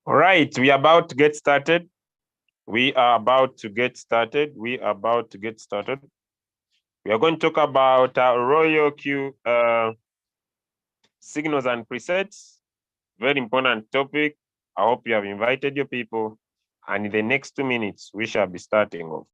All right, we are about to get started. We are about to get started. We are going to talk about Royalq signals and presets. Very important topic. I hope you have invited your people. And in the next 2 minutes, we shall be starting off.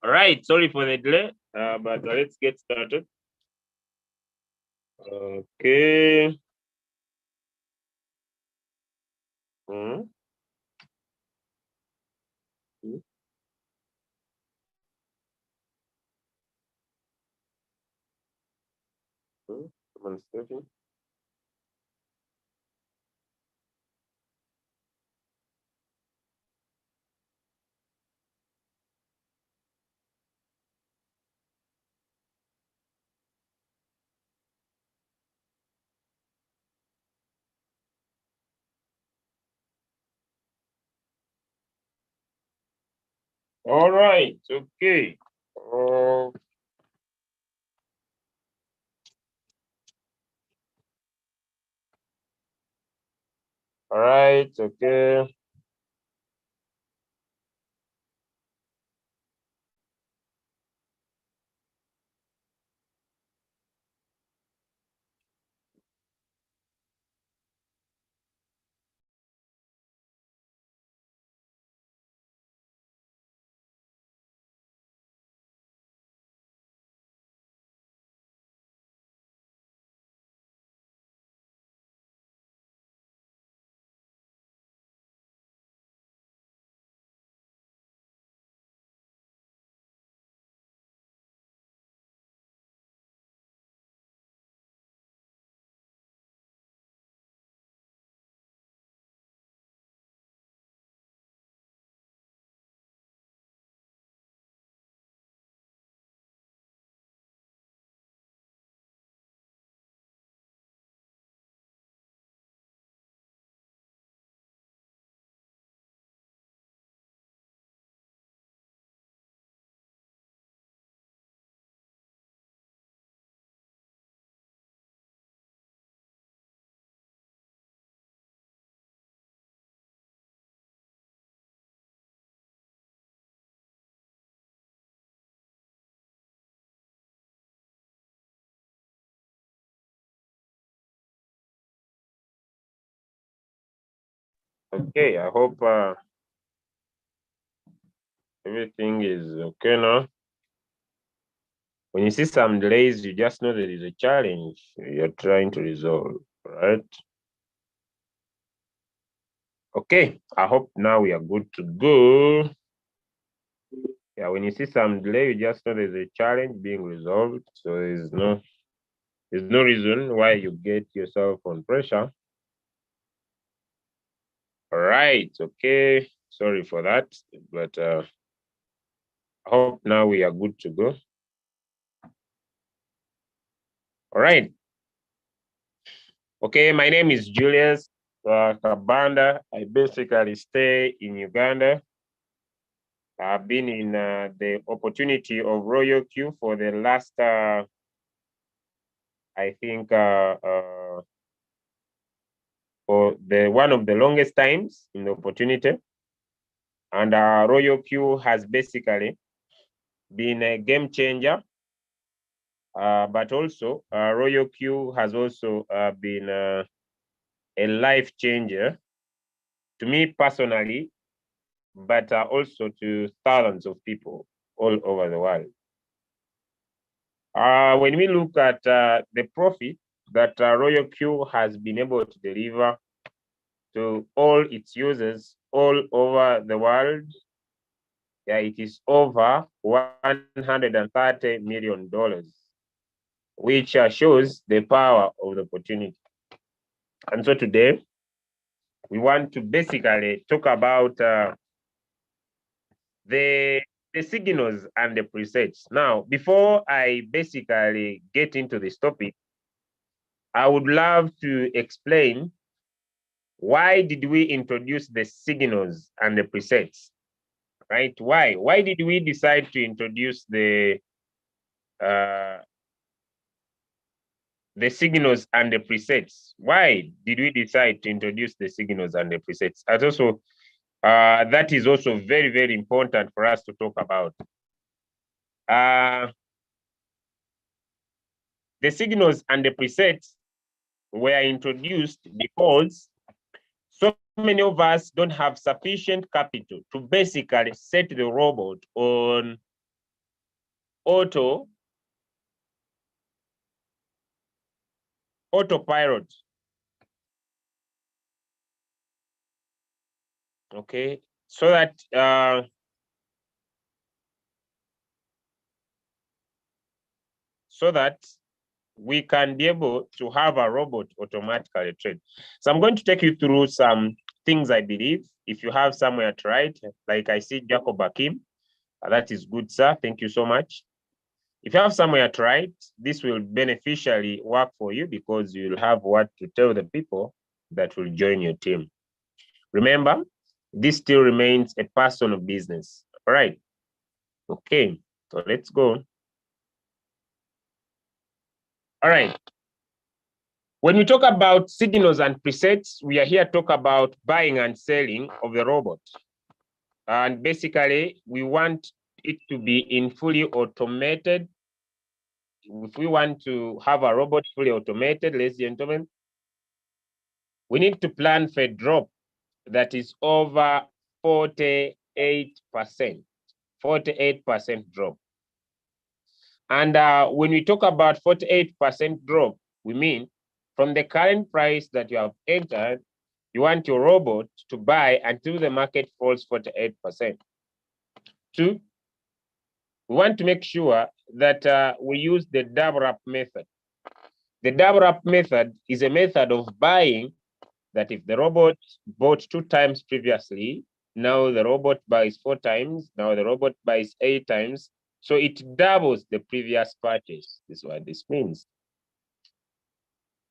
All right, sorry for the delay, but let's get started. Okay. Mm-hmm. Come on, Stephen. All right, okay. All right, okay. Okay, I hope everything is okay now. When you see some delays, you just know there is a challenge you're trying to resolve, right? Okay, I hope now we are good to go. Yeah, when you see some delay, you just know there's a challenge being resolved. So there's no reason why you get yourself on pressure. All right, okay. Sorry for that, but I hope now we are good to go. All right. Okay, my name is Julius Kabanda. I basically stay in Uganda. I've been in the opportunity of Royalq for the last, I think, for the one of the longest times in the opportunity. And Royalq has basically been a game changer, but also Royalq has also been a life changer to me personally, but also to thousands of people all over the world. When we look at the profit that Royalq has been able to deliver to all its users all over the world, yeah, it is over $130 million, which shows the power of the opportunity. And so today, we want to basically talk about the signals and the presets. Now, before I basically get into this topic, I would love to explain why did we introduce the signals and the presets, right? Why? Why did we decide to introduce uh, the signals and the presets? Why did we decide to introduce the signals and the presets? As also, that is also very, very important for us to talk about. The signals and the presets were introduced because so many of us don't have sufficient capital to basically set the robot on autopilot. Okay, so that we can be able to have a robot automatically trade. So I'm going to take you through some things I believe. If you have somewhere to write, like I see Jacob Akim, that is good, sir. Thank you so much. If you have somewhere to write, this will beneficially work for you because you'll have what to tell the people that will join your team. Remember, this still remains a personal business. All right. Okay, so let's go. All right. When we talk about signals and presets, we are here to talk about buying and selling of the robot. And basically, we want it to be in fully automated. If we want to have a robot fully automated, ladies and gentlemen, we need to plan for a drop that is over 48%. 48% drop. And when we talk about 48% drop, we mean from the current price that you have entered, you want your robot to buy until the market falls 48%. Two, we want to make sure that we use the double up method. The double up method is a method of buying that if the robot bought 2 times previously, now the robot buys 4 times, now the robot buys 8 times. So it doubles the previous purchase. This is what this means.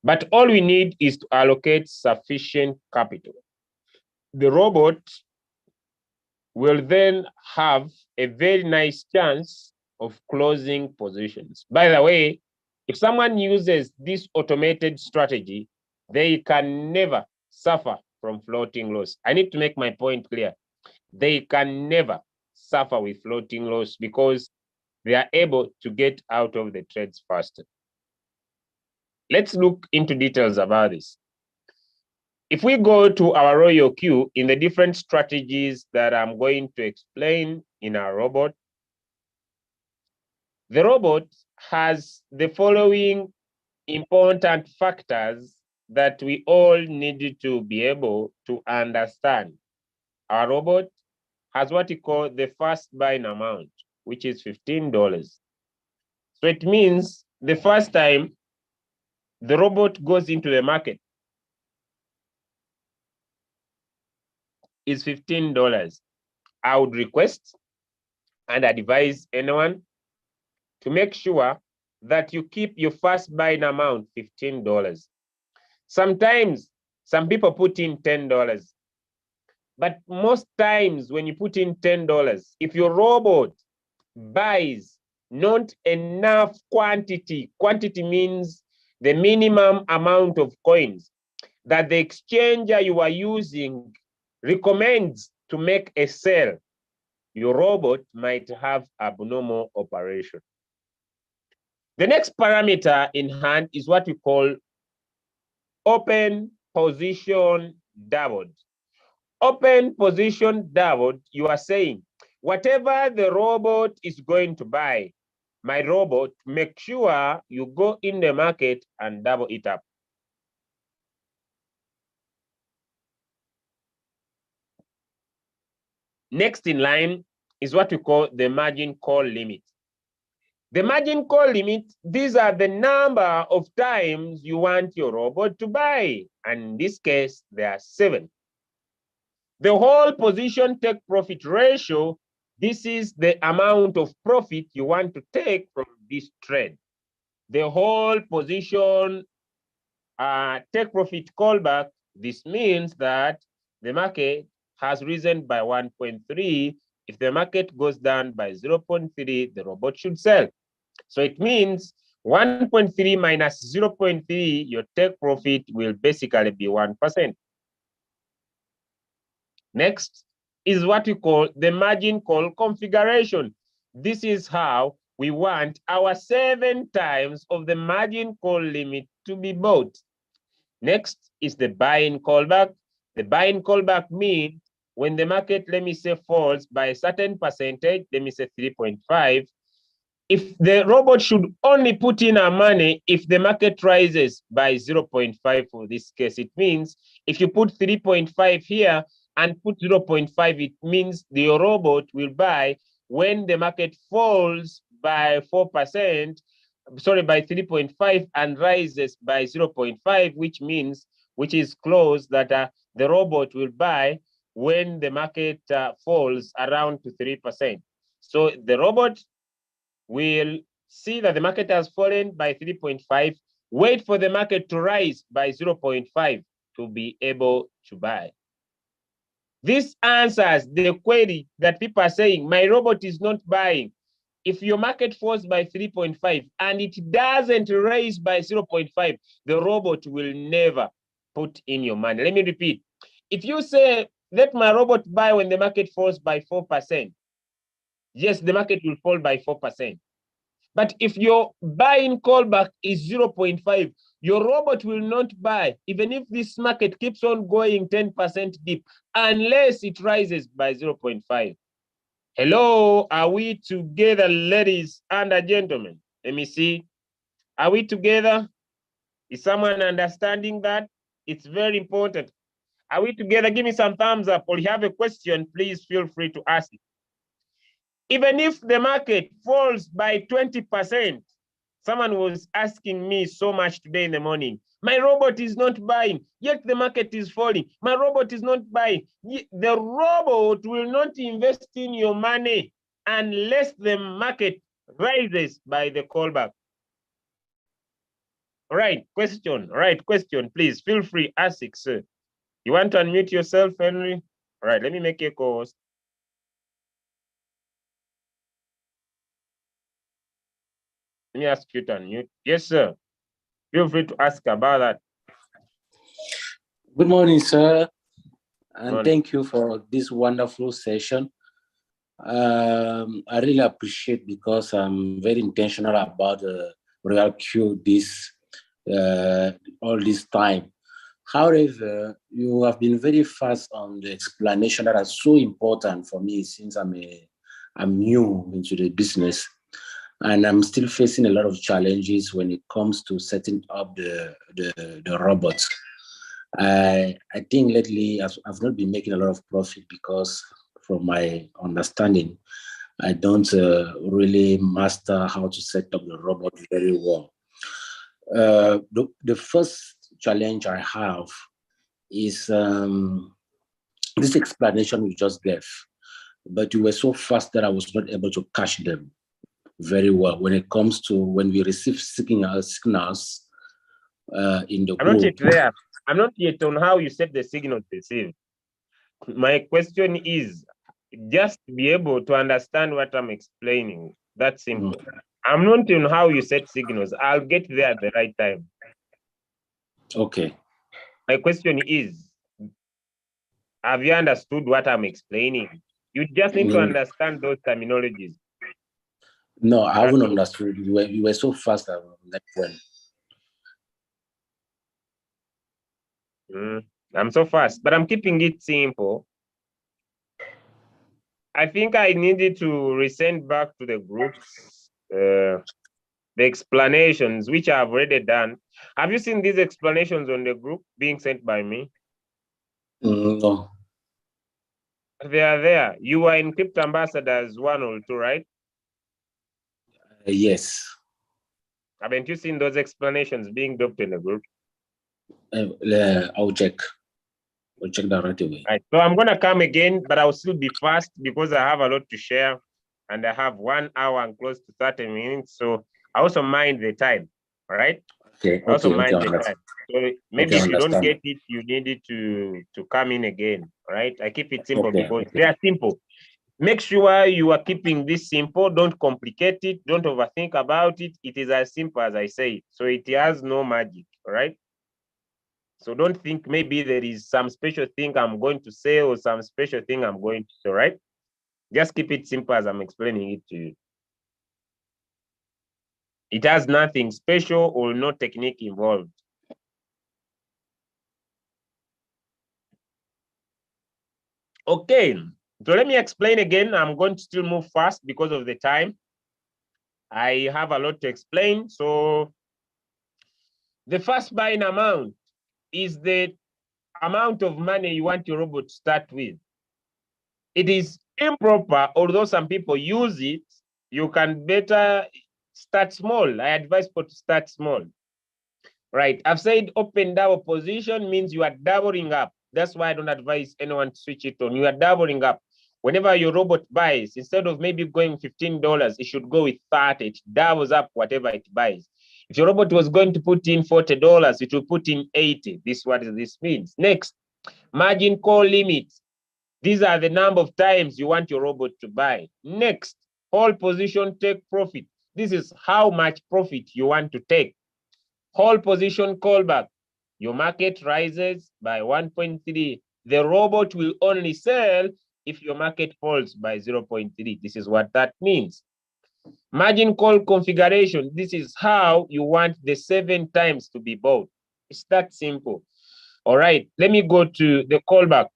But all we need is to allocate sufficient capital. The robot will then have a very nice chance of closing positions. By the way, if someone uses this automated strategy, they can never suffer from floating loss. I need to make my point clear. They can never suffer with floating loss because they are able to get out of the trades faster. Let's look into details about this. If we go to our Royalq in the different strategies that I'm going to explain in our robot, the robot has the following important factors that we all need to be able to understand. Our robot has what we call the first buying amount, which is $15. So it means the first time the robot goes into the market is $15. I would request and advise anyone to make sure that you keep your first buying amount $15. Sometimes some people put in $10. But most times when you put in $10, if your robot buys not enough quantity means the minimum amount of coins that the exchanger you are using recommends to make a sale, your robot might have abnormal operation. The next parameter in hand is what we call open position doubled. Open position doubled, you are saying, whatever the robot is going to buy, my robot, make sure you go in the market and double it up. Next in line is what we call the margin call limit. The margin call limit, these are the number of times you want your robot to buy. And in this case, there are 7. The whole position take profit ratio, this is the amount of profit you want to take from this trade. The whole position take profit callback, this means that the market has risen by 1.3. If the market goes down by 0.3, the robot should sell. So it means 1.3 minus 0.3, your take profit will basically be 1%. Next is what we call the margin call configuration. This is how we want our 7 times of the margin call limit to be bought. Next is the buy-in callback. The buy-in callback means when the market, let me say, falls by a certain percentage, let me say 3.5, if the robot should only put in our money if the market rises by 0.5 for this case. It means if you put 3.5 here and put 0.5, it means the robot will buy when the market falls by 4%, sorry, by 3.5 and rises by 0.5, which is close that the robot will buy when the market falls around to 3%. So the robot will see that the market has fallen by 3.5, wait for the market to rise by 0.5 to be able to buy. This answers the query that people are saying, my robot is not buying. If your market falls by 3.5 and it doesn't rise by 0.5, the robot will never put in your money. Let me repeat. If you say, let my robot buy when the market falls by 4%, yes, the market will fall by 4%. But if your buying callback is 0.5, your robot will not buy, even if this market keeps on going 10% deep, unless it rises by 0.5. Hello, are we together, ladies and gentlemen? Let me see. Are we together? Is someone understanding that? It's very important. Are we together? Give me some thumbs up, or you have a question, please feel free to ask it. Even if the market falls by 20%, someone was asking me so much today in the morning, my robot is not buying, yet the market is falling. My robot is not buying. The robot will not invest in your money unless the market rises by the callback. All right, question. All right, question, please. Feel free, ask it, sir. You want to unmute yourself, Henry? All right, let me make a co-host. Let me ask you to unmute. Yes, sir. Feel free to ask about that. Good morning, sir. And thank you for this wonderful session. I really appreciate because I'm very intentional about Royalq all this time. However, you have been very fast on the explanation that is so important for me since I'm new into the business. And I'm still facing a lot of challenges when it comes to setting up the robots. I think lately I've not been making a lot of profit because, from my understanding, I don't really master how to set up the robot very well. The first challenge I have is this explanation you just gave, but you were so fast that I was not able to catch them very well when it comes to when we receive signals in the I'm not yet there. I'm not yet on how you set the signal to receive. My question is just to be able to understand what I'm explaining. That's simple. I'm not on how you set signals. I'll get there at the right time. Okay. My question is, have you understood what I'm explaining? You just need to understand those terminologies. No, I haven't understood. You were so fast on that point. I'm so fast, but I'm keeping it simple. I think I needed to resend back to the groups the explanations, which I've already done. Have you seen these explanations on the group being sent by me? No. They are there. You are in Crypto Ambassadors 1 or 2, right? Yes. Haven't you seen those explanations being dropped in the group? I'll check. I'll check that right away. Right. So I'm going to come again, but I'll still be fast because I have a lot to share and I have 1 hour and close to 30 minutes. So I also mind the time. All right. Okay. I also mind the time. So maybe if you don't get it, you need it to come in again. All right. I keep it simple because they are simple. Make sure you are keeping this simple. Don't complicate it. Don't overthink about it. It is as simple as I say. So it has no magic. All right. So don't think maybe there is some special thing I'm going to say or some special thing I'm going to say, right? Just keep it simple as I'm explaining it to you. It has nothing special or no technique involved. Okay, so let me explain again. I'm going to still move fast because of the time. I have a lot to explain. So the first buying amount is the amount of money you want your robot to start with. It is improper, although some people use it. You can better start small. I advise people to start small. Right. I've said open double position means you are doubling up. That's why I don't advise anyone to switch it on. You are doubling up. Whenever your robot buys, instead of maybe going $15, it should go with 30. It doubles up whatever it buys. If your robot was going to put in $40, it will put in 80. This is what this means. Next, margin call limits. These are the number of times you want your robot to buy. Next, hold position, take profit. This is how much profit you want to take. Hold position callback. Your market rises by 1.3. The robot will only sell if your market falls by 0.3. This is what that means. Margin call configuration. This is how you want the 7 times to be bought. It's that simple. All right, let me go to the callback.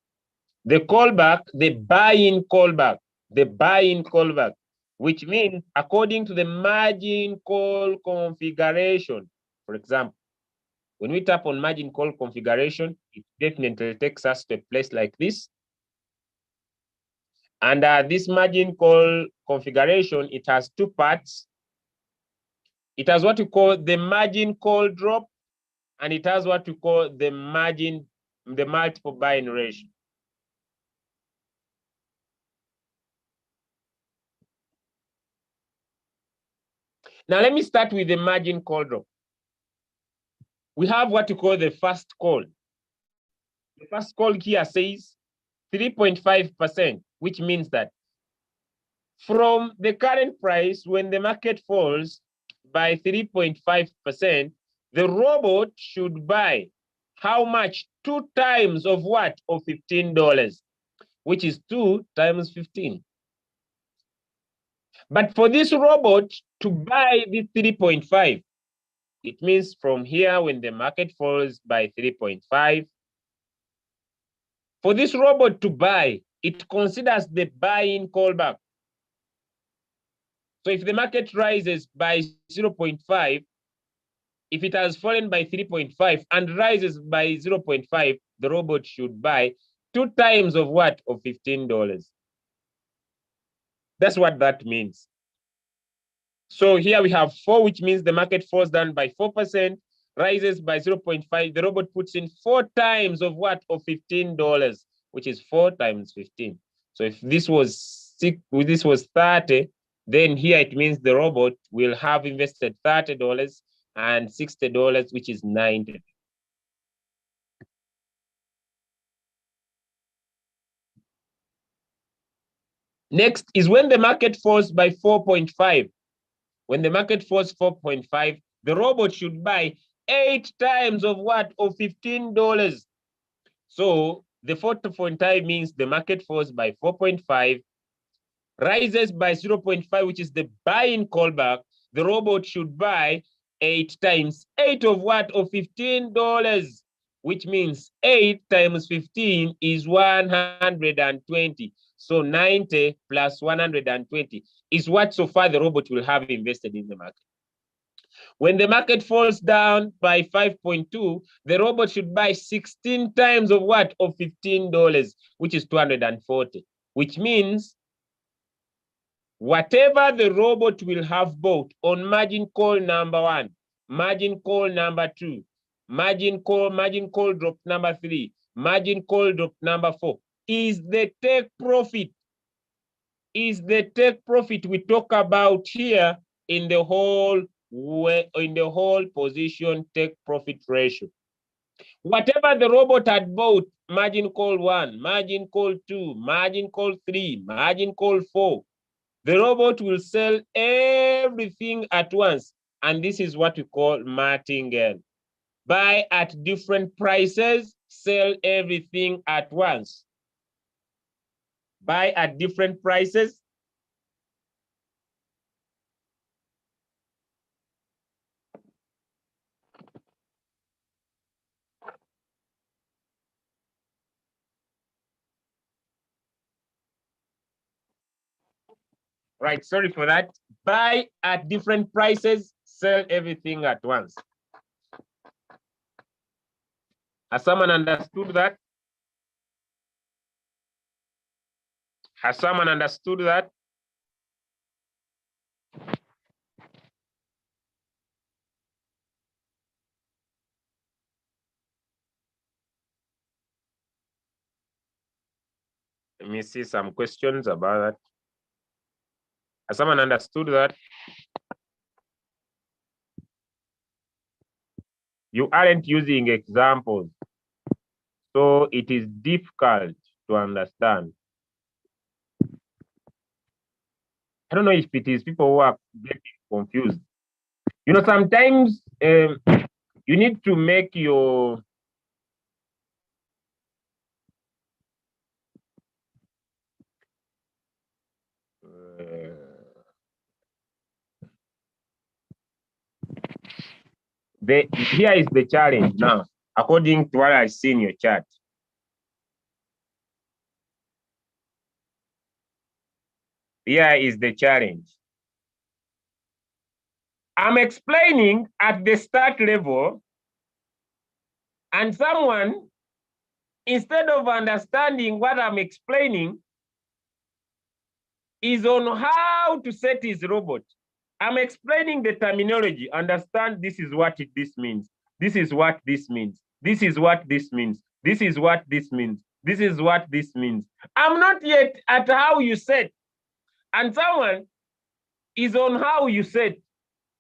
The callback, the buy-in callback, which means according to the margin call configuration. For example, when we tap on margin call configuration, it definitely takes us to a place like this. And this margin call configuration, it has 2 parts. It has what we call the margin call drop, and it has what we call the multiple buying ratio. Now, let me start with the margin call drop. We have what we call the first call. The first call here says 3.5%, which means that from the current price, when the market falls by 3.5%, the robot should buy how much? 2 times of what? Of $15, which is 2 times 15. But for this robot to buy this 3.5, it means from here, when the market falls by 3.5, for this robot to buy, it considers the buy-in callback. So if the market rises by 0.5, if it has fallen by 3.5 and rises by 0.5, the robot should buy 2 times of what? Of $15. That's what that means. So here we have 4, which means the market falls down by 4%, rises by 0.5. The robot puts in 4 times of what? Of $15, which is 4 times 15. So if this was 30, then here it means the robot will have invested $30 and $60, which is 90. Next is when the market falls by 4.5. When the market falls 4.5, the robot should buy 8 times of what? Of $15. So the 4.5 means the market falls by 4.5, rises by 0.5, which is the buy-in callback. The robot should buy 8 times 8 of what? Of $15, which means 8 times 15 is 120. So 90 plus 120 is what so far the robot will have invested in the market. When the market falls down by 5.2, the robot should buy 16 times of what? Of $15, which is 240, which means whatever the robot will have bought on margin call number 1, margin call number 2, margin call drop number 3, margin call drop number 4 is the take profit. Is the take profit we talk about here in the whole position take profit ratio. Whatever the robot had bought, margin call 1, margin call 2, margin call 3, margin call 4, the robot will sell everything at once. And this is what we call martingale. Buy at different prices, sell everything at once. Buy at different prices. Right, sorry for that. buy at different prices, sell everything at once. Has someone understood that? Has someone understood that? Let me see some questions about that. Has someone understood that? You aren't using examples, so it is difficult to understand. I don't know if it is people who are getting confused. You know, sometimes you need to make your here is the challenge now, according to what I see in your chat. Here is the challenge. I'm explaining at the start level, and someone, instead of understanding what I'm explaining, is on how to set his robot. I'm explaining the terminology. Understand this is what this means. This is what this means. This is what this means. This is what this means. This is what this means. I'm not yet at how you set. And someone is on how you set.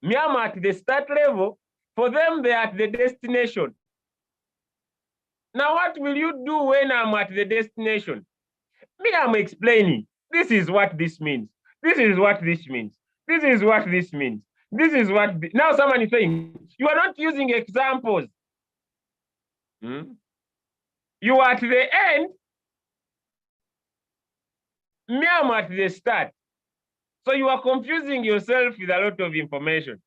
Me, I'm at the start level. For them, they're at the destination. Now, what will you do when I'm at the destination? Me, I'm explaining. This is what this means. This is what this means. This is what this means. This is what. Now, someone is saying, you are not using examples. You are at the end. Me, I'm at the start. So you are confusing yourself with a lot of information.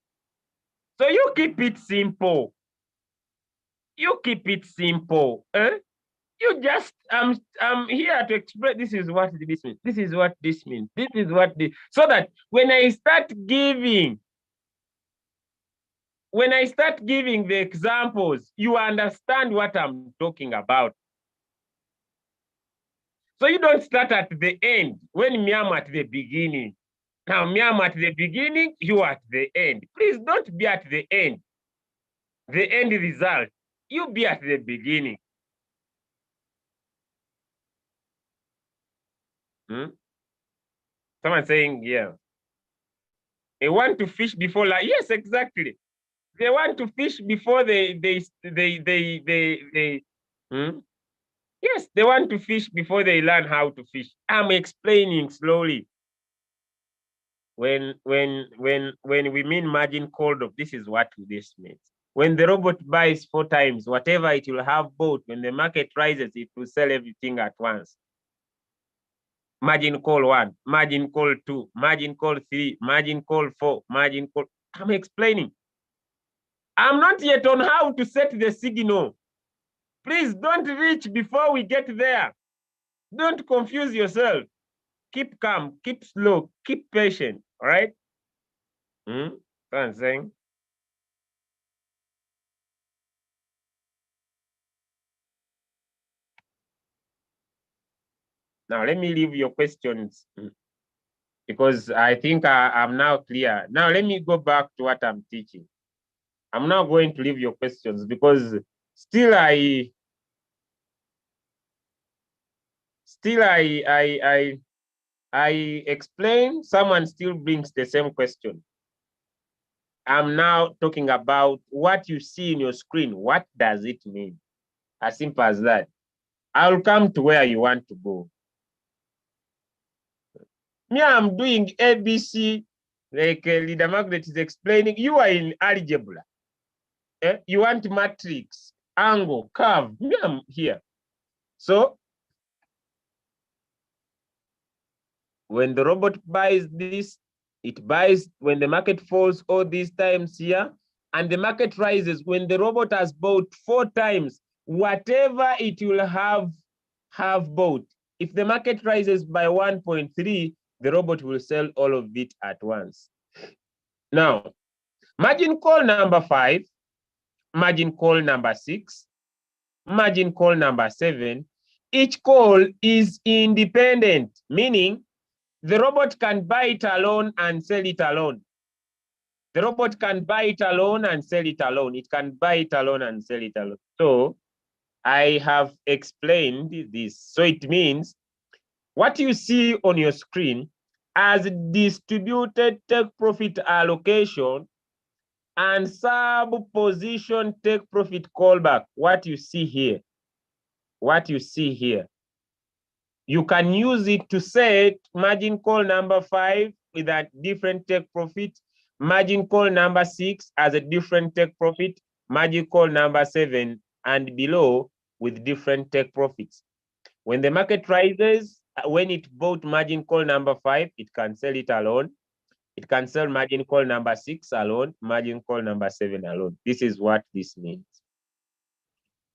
So you keep it simple. You keep it simple. You just, I'm here to express this is what this means. This is what this means. This is what this, so that when I start giving the examples, you understand what I'm talking about. So you don't start at the end when me am at the beginning. Now me am at the beginning, you at the end. Please don't be at the end. The end result. You be at the beginning. Someone saying, yeah. They want to fish before like yes, exactly. They want to fish before they yes, they want to fish before they learn how to fish. I'm explaining slowly. When we mean margin call of this is what this means. When the robot buys 4 times, whatever it will have bought, when the market rises, it will sell everything at once. Margin call 1, margin call 2, margin call 3, margin call 4, margin call. I'm explaining. I'm not yet on how to set the signal. Please don't reach before we get there. Don't confuse yourself. Keep calm, keep slow, keep patient, all right? What I'm saying? Now, let me leave your questions because I think I'm now clear. Now, let me go back to what I'm teaching. I'm now going to leave your questions because still I explain, someone still brings the same question. I'm now talking about what you see in your screen. What does it mean? As simple as that. I'll come to where you want to go. Me, I'm doing ABC, like Leader Margaret is explaining. You are in algebra. You want matrix, angle, curve. Me, I'm here. So when the robot buys this, it buys when the market falls all these times here, and the market rises when the robot has bought 4 times, whatever it will have bought. If the market rises by 1.3, the robot will sell all of it at once. Now, margin call number 5, margin call number 6, margin call number 7, each call is independent, meaning the robot can buy it alone and sell it alone. The robot can buy it alone and sell it alone. It can buy it alone and sell it alone. So I have explained this. So it means what you see on your screen as distributed take profit allocation and sub-position take profit callback, what you see here, you can use it to set margin call number 5 with a different take profit, margin call number 6 as a different take profit, margin call number 7 and below with different take profits. When the market rises, when it bought margin call number 5, it can sell it alone. It can sell margin call number 6 alone, margin call number 7 alone. This is what this means.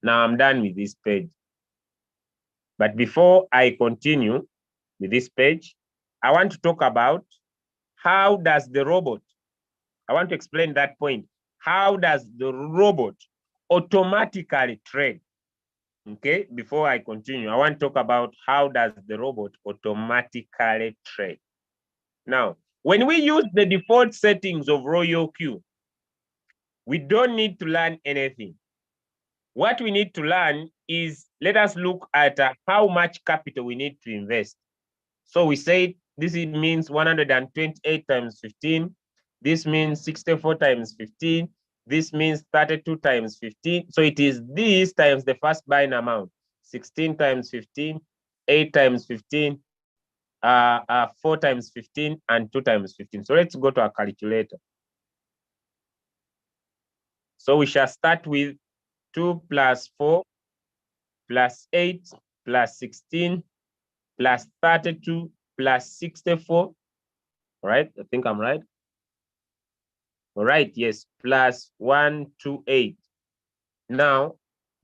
Now I'm done with this page. But before I continue with this page, I want to talk about how does the robot, I want to explain that point. How does the robot automatically trade? Okay, before I continue, I want to talk about how does the robot automatically trade. Now, when we use the default settings of Royalq, we don't need to learn anything. What we need to learn is, let us look at how much capital we need to invest. So we say this means 128 times 15. This means 64 times 15. This means 32 times 15. So it is this times the first buying amount, 16 times 15, 8 times 15, 4 times 15, and 2 times 15. So let's go to our calculator. So we shall start with 2 plus 4 plus 8 plus 16 plus 32 plus 64. All right, I think I'm right. All right, yes, plus 128. Now,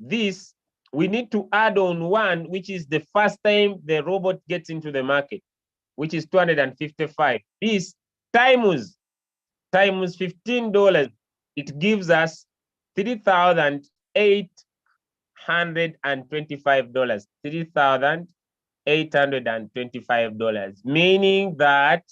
this, we need to add on 1, which is the first time the robot gets into the market, which is 255. This times $15, it gives us $3,825. $3,825, meaning that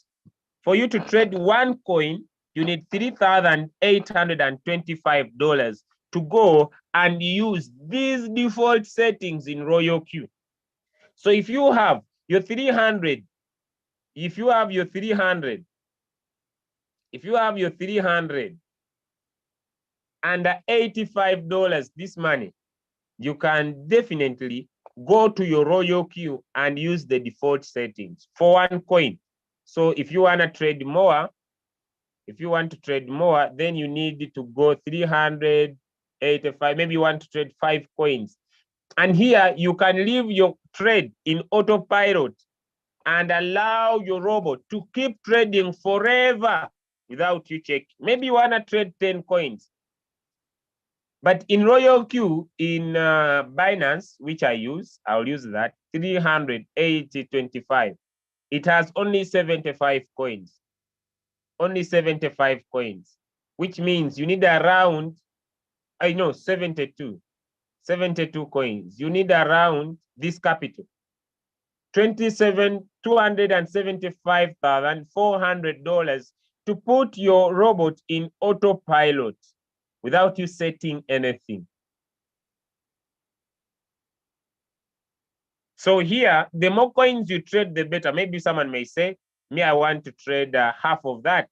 for you to trade one coin, you need $3,825 to go and use these default settings in Royalq. So if you have your 300, if you have your 300 and $85 this money, you can definitely go to your Royalq and use the default settings for one coin. So if you want to trade more, then you need to go 385. Maybe you want to trade 5 coins. And here you can leave your trade in autopilot and allow your robot to keep trading forever without you checking. Maybe you want to trade 10 coins. But in Royalq, in Binance, which I'll use that, 380.25. It has only 75 coins. Only 75 coins, which means you need around, 72 coins. You need around this capital, $275,400 to put your robot in autopilot without you setting anything. So here, the more coins you trade, the better. Maybe someone may say, me, I want to trade half of that.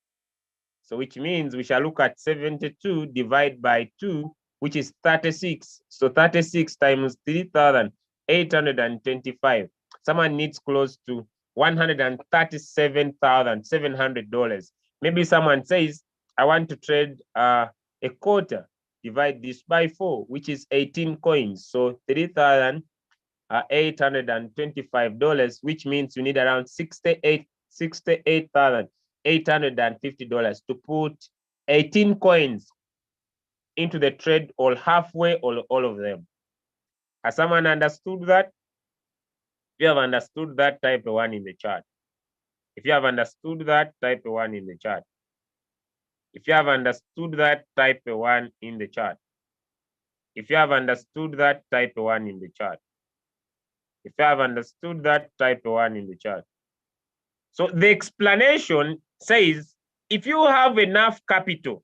So which means we shall look at 72 divided by 2, which is 36. So 36 times 3,825. Someone needs close to $137,700. Maybe someone says, I want to trade a quarter. Divide this by 4, which is 18 coins. So $3,825, which means you need around $68,850 to put 18 coins into the trade, or halfway, or all of them. Has someone understood that? If you have understood that, type 1 in the chat. If you have understood that, type 1 in the chat. If you have understood that, type a 1 in the chat. If you have understood that, type a 1 in the chat. If you have understood that, type a 1 in the chat. So the explanation says, if you have enough capital,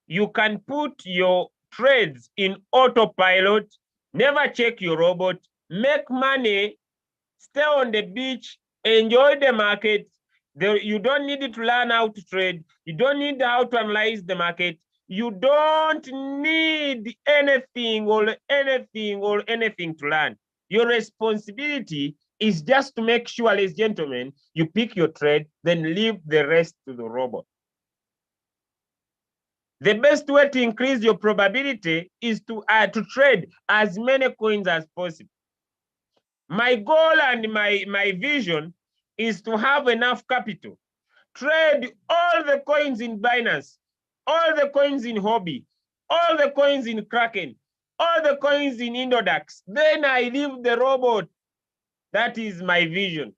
you can put your trades in autopilot, never check your robot, make money, stay on the beach, enjoy the market. You don't need to learn how to trade. You don't need how to analyze the market. You don't need anything to learn. Your responsibility is just to make sure, ladies and gentlemen, you pick your trade, then leave the rest to the robot. The best way to increase your probability is to trade as many coins as possible. My goal and my vision is to have enough capital. Trade all the coins in Binance, all the coins in Hobby, all the coins in Kraken, all the coins in Indodax. Then I leave the robot. That is my vision.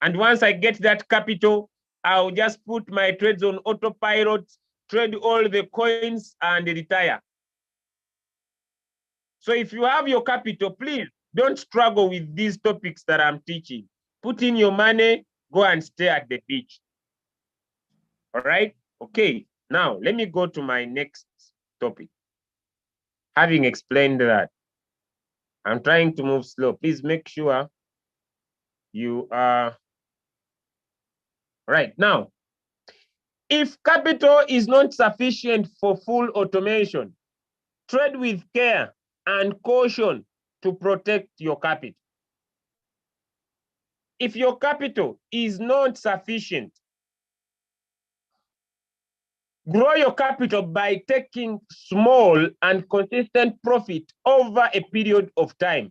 And once I get that capital, I'll just put my trades on autopilot, trade all the coins and retire. So if you have your capital, please don't struggle with these topics that I'm teaching. Put in your money, go and stay at the beach. All right? Okay, now let me go to my next topic. Having explained that, I'm trying to move slow. Please make sure you are right. Now, if capital is not sufficient for full automation, trade with care and caution to protect your capital. If your capital is not sufficient, grow your capital by taking small and consistent profit over a period of time.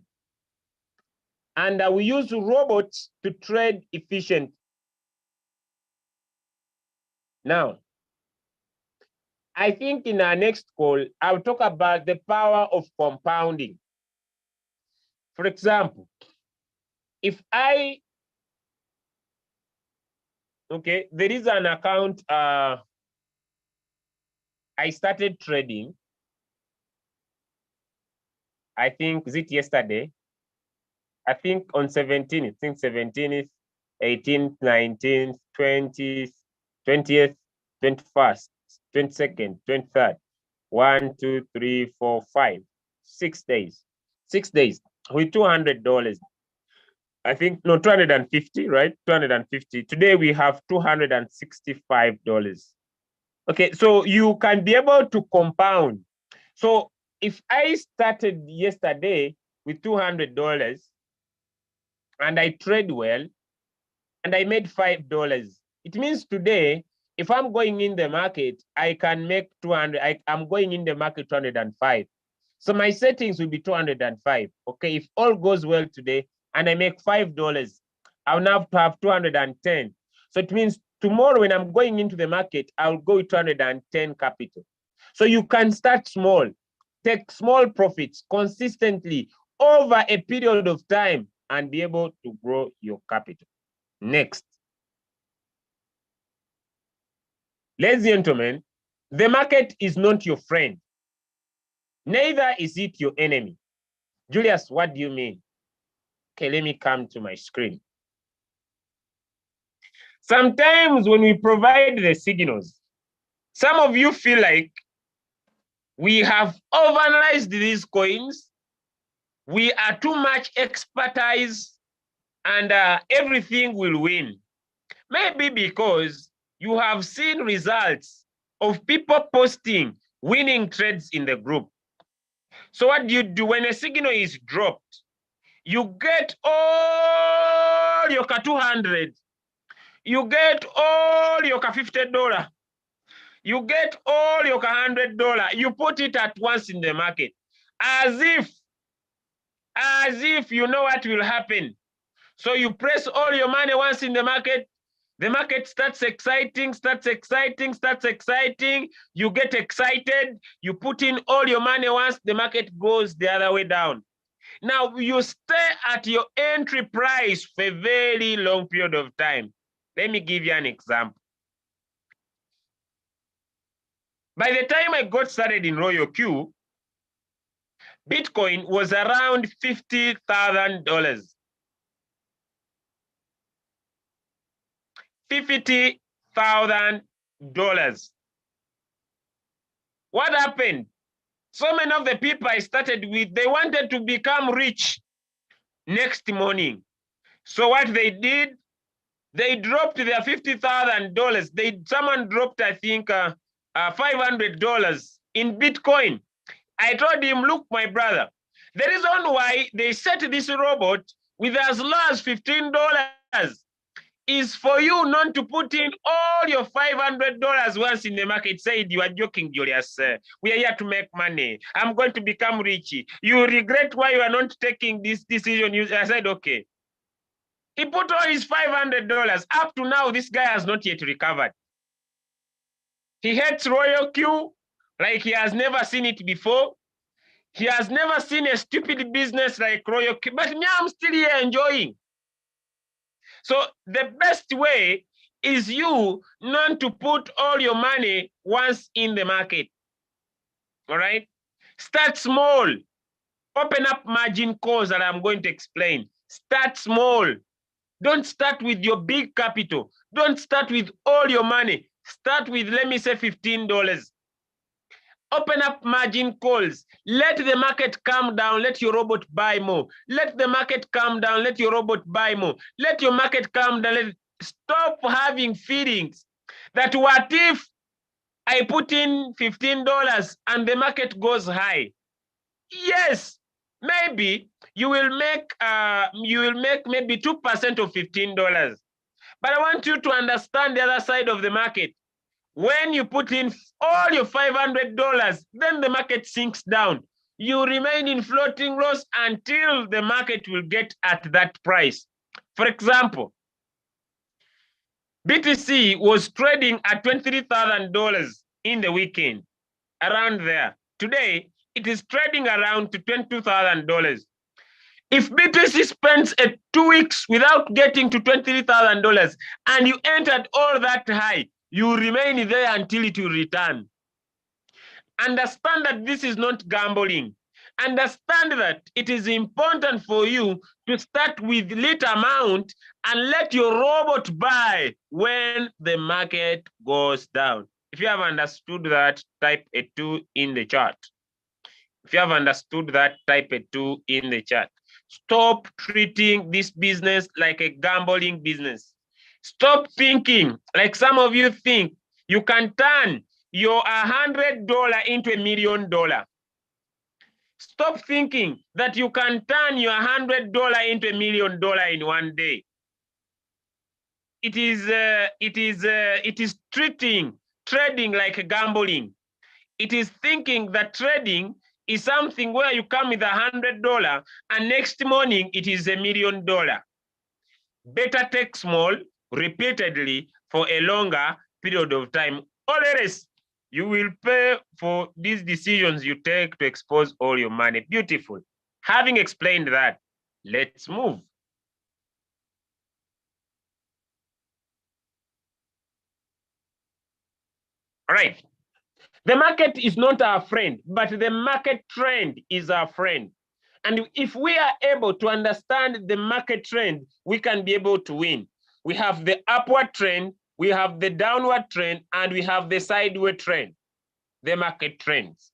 And we use robots to trade efficiently. Now, I think in our next call, I'll talk about the power of compounding. For example, if there is an account, I started trading, I think, is it yesterday? I think on 17th, I think 17th, 18th, 19th, 20th, 20th, 21st, 22nd, 23rd, 1, 2, 3, 4, 5, 6 days. 6 days with $200. I think, no, 250, right? 250. Today we have $265. Okay, so you can be able to compound. So if I started yesterday with $200 and I trade well and I made $5, it means today, if I'm going in the market, I can make 200. I'm going in the market 205. So my settings will be 205. Okay, if all goes well today and I make $5, I'll now have to have 210. So it means tomorrow when I'm going into the market, I'll go with 210 capital. So you can start small, take small profits consistently over a period of time and be able to grow your capital. Next. Ladies and gentlemen, the market is not your friend. Neither is it your enemy. Julius, what do you mean? Okay, let me come to my screen. Sometimes when we provide the signals, some of you feel like we have overanalyzed these coins, we are too much expertise, and everything will win. Maybe because you have seen results of people posting winning trades in the group. So what do you do when a signal is dropped? You get all your 200. You get all your $50. You get all your $100. You put it at once in the market, as if you know what will happen. So you press all your money once in the market starts exciting. You get excited. You put in all your money once the market goes the other way down. Now you stay at your entry price for a very long period of time. Let me give you an example. By the time I got started in Royalq, Bitcoin was around $50,000. $50,000. What happened? So many of the people I started with, they wanted to become rich next morning. So what they did, they dropped their $50,000. Someone dropped, I think, $500 in Bitcoin. I told him, look, my brother, the reason why they set this robot with as low as $15 is for you not to put in all your $500 once in the market. Said, you are joking, Julius. We are here to make money. I'm going to become rich. You regret why you are not taking this decision. I said, okay. He put all his $500. Up to now, this guy has not yet recovered. He hates Royalq like he has never seen it before. He has never seen a stupid business like Royalq, but now I'm still here enjoying. So the best way is you not to put all your money once in the market. All right? Start small. Open up margin calls that I'm going to explain. Start small. Don't start with your big capital. Don't start with all your money. Start with, let me say, $15. Open up margin calls. Let the market calm down. Let your robot buy more. Let the market calm down. Let your robot buy more. Let your market calm down. Stop having feelings that what if I put in $15 and the market goes high? Yes, maybe you will make maybe 2% of $15. But I want you to understand the other side of the market. When you put in all your $500, then the market sinks down. You remain in floating loss until the market will get at that price. For example, BTC was trading at $23,000 in the weekend, around there. Today, it is trading around to $22,000. If BTC spends 2 weeks without getting to $23,000 and you entered all that high, you remain there until it will return. Understand that this is not gambling. Understand that it is important for you to start with little amount and let your robot buy when the market goes down. If you have understood that, type a 2 in the chat. If you have understood that, type a 2 in the chat. Stop treating this business like a gambling business. Stop thinking like some of you think you can turn your $100 into $1 million. Stop thinking that you can turn your $100 into $1 million in one day. It is treating trading like gambling. It is thinking that trading is something where you come with $100 and next morning it is $1 million. Better take small repeatedly for a longer period of time, or else you will pay for these decisions you take to expose all your money. Beautiful. Having explained that, let's move. All right. The market is not our friend, but the market trend is our friend. And if we are able to understand the market trend, we can be able to win. We have the upward trend, we have the downward trend, and we have the sideways trend, the market trends.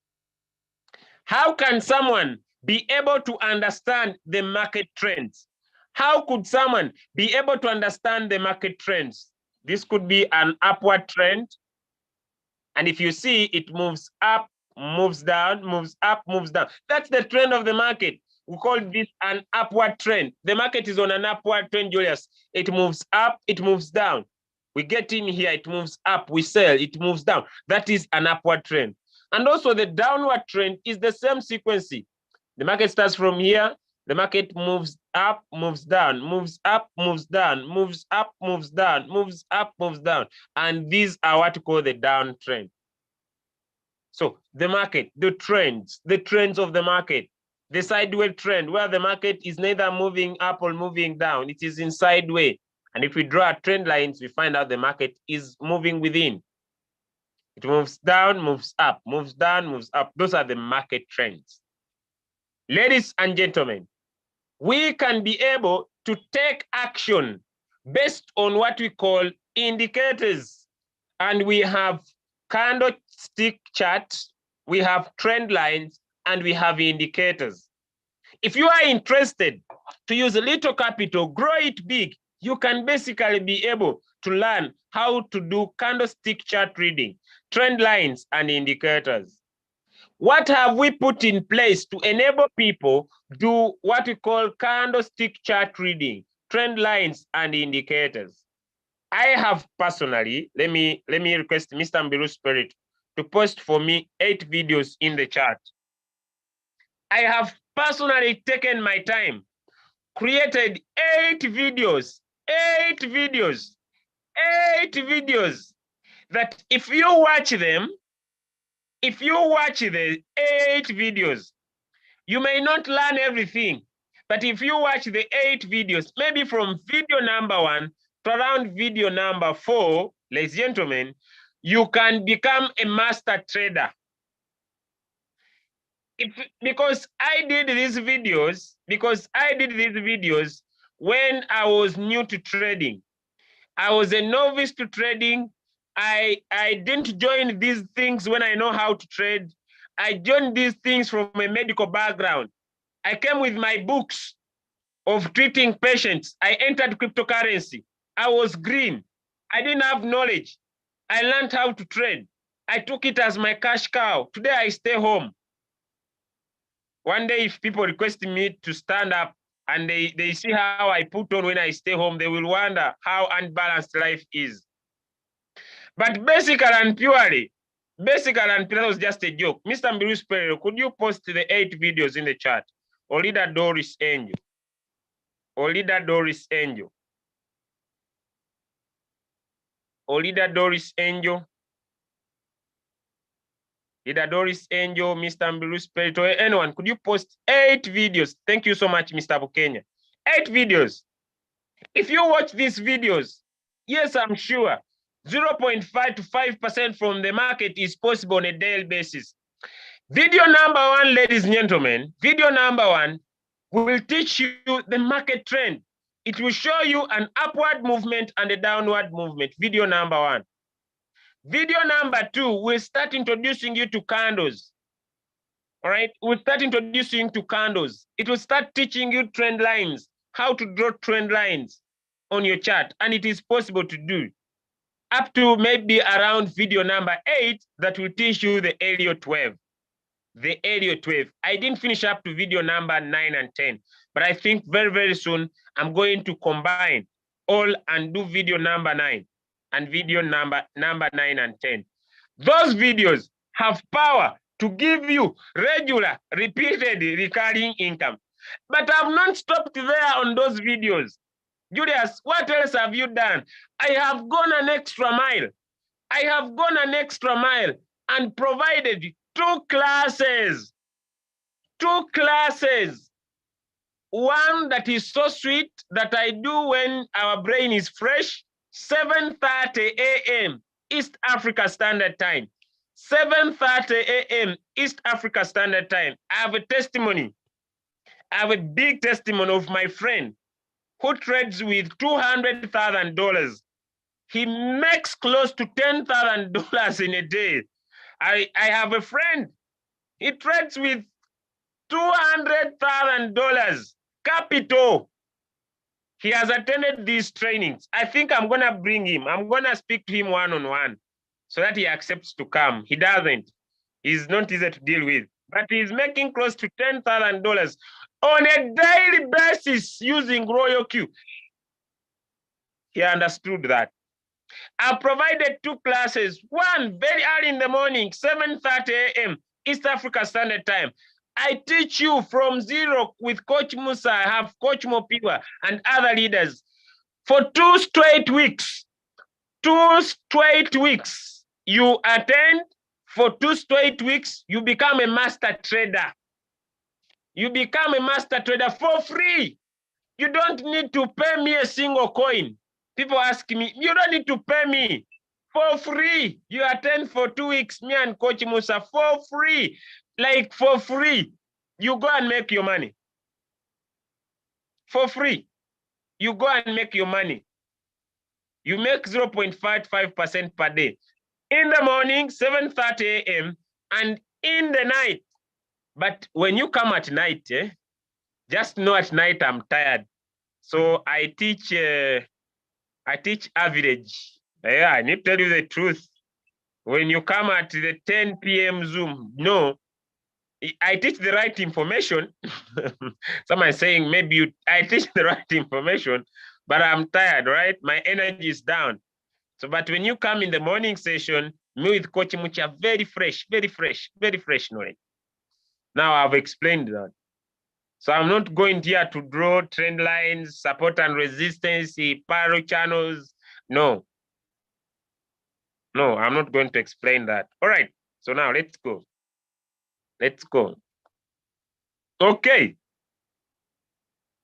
How can someone be able to understand the market trends? How could someone be able to understand the market trends? This could be an upward trend. And if you see, it moves up, moves down, moves up, moves down. That's the trend of the market. We call this an upward trend. The market is on an upward trend, Julius. It moves up, it moves down. We get in here, it moves up, we sell, it moves down. That is an upward trend. And also the downward trend is the same sequence. The market starts from here, the market moves up, moves down, moves up, moves down, moves up, moves down, moves up, moves down. And these are what we call the downtrend. So the market, the trends of the market, the sideways trend, where the market is neither moving up or moving down, it is in sideways. And if we draw trend lines, we find out the market is moving within. It moves down, moves up, moves down, moves up. Those are the market trends. Ladies and gentlemen, we can be able to take action based on what we call indicators. And we have candlestick charts, we have trend lines, and we have indicators. If you are interested to use a little capital, grow it big, you can basically be able to learn how to do candlestick chart reading, trend lines, and indicators. What have we put in place to enable people do what we call candlestick chart reading, trend lines, and indicators? I have personally, let me request Mr. Mbiru Spirit to post for me 8 videos in the chat. I have personally taken my time, created 8 videos, 8 videos, 8 videos that if you watch them, if you watch the 8 videos, you may not learn everything, but if you watch the 8 videos, maybe from video number 1 to around video number 4, ladies and gentlemen, you can become a master trader. Because I did these videos when I was new to trading. I was a novice to trading. I didn't join these things when I know how to trade. I joined these things from a medical background. I came with my books of treating patients. I entered cryptocurrency. I was green. I didn't have knowledge. I learned how to trade. I took it as my cash cow. Today I stay home. One day, if people request me to stand up and they see how I put on when I stay home, they will wonder how unbalanced life is. But basically and purely, that was just a joke. Mr. Mbiru Perero, could you post the 8 videos in the chat? Or leader Doris Angel. Or leader Doris Angel. Or leader Doris Angel. Leader Doris Angel, Mr. Mbiru Perero, anyone, could you post 8 videos? Thank you so much, Mr. Bukenya. 8 videos. If you watch these videos, yes, I'm sure 0.5 to 5% from the market is possible on a daily basis. Video number 1, ladies and gentlemen, video number 1 will teach you the market trend. It will show you an upward movement and a downward movement. Video number 1. Video number 2 will start introducing you to candles. All right, we'll start introducing you to candles. It will start teaching you trend lines, how to draw trend lines on your chart, and it is possible to do up to maybe around video number 8 that will teach you the Elliott wave. The Elliott wave. I didn't finish up to video number 9 and 10, but I think very, very soon I'm going to combine all and do video number 9 and video number 9 and 10. Those videos have power to give you regular, repeated, recurring income. But I've not stopped there on those videos. Julius, what else have you done? I have gone an extra mile. I have gone an extra mile and provided 2 classes. 2 classes. One that is so sweet that I do when our brain is fresh, 7:30 a.m. East Africa Standard Time. 7:30 a.m. East Africa Standard Time. I have a testimony. I have a big testimony of my friend who trades with $200,000. He makes close to $10,000 in a day. I have a friend, he trades with $200,000 capital. He has attended these trainings. I think I'm going to bring him. I'm going to speak to him one-on-one so that he accepts to come. He doesn't. He's not easy to deal with. But he's making close to $10,000 on a daily basis using Royalq. He understood that. I provided 2 classes. One very early in the morning, 7:30 a.m. East Africa Standard Time. I teach you from zero with Coach Musa. I have Coach Mopiwa and other leaders for 2 straight weeks. 2 straight weeks. You attend for 2 straight weeks. You become a master trader. You become a master trader for free. You don't need to pay me a single coin. People ask me, you don't need to pay me. For free. You attend for 2 weeks, me and Coach Musa, for free. Like for free. You go and make your money. For free. You go and make your money. You make 0.55% per day. In the morning, 7:30 a.m. and in the night. But when you come at night, just know at night I'm tired. So I teach average. Yeah, I need to tell you the truth. When you come at the 10 p.m. Zoom, no, I teach the right information. Some are saying maybe I teach the right information, but I'm tired, right? My energy is down. So, but when you come in the morning session, me with Coach Mucha, very fresh knowledge. Now I've explained that. So I'm not going here to draw trend lines, support and resistance, parallel channels. No. No, I'm not going to explain that. All right. So now let's go. Let's go. Okay.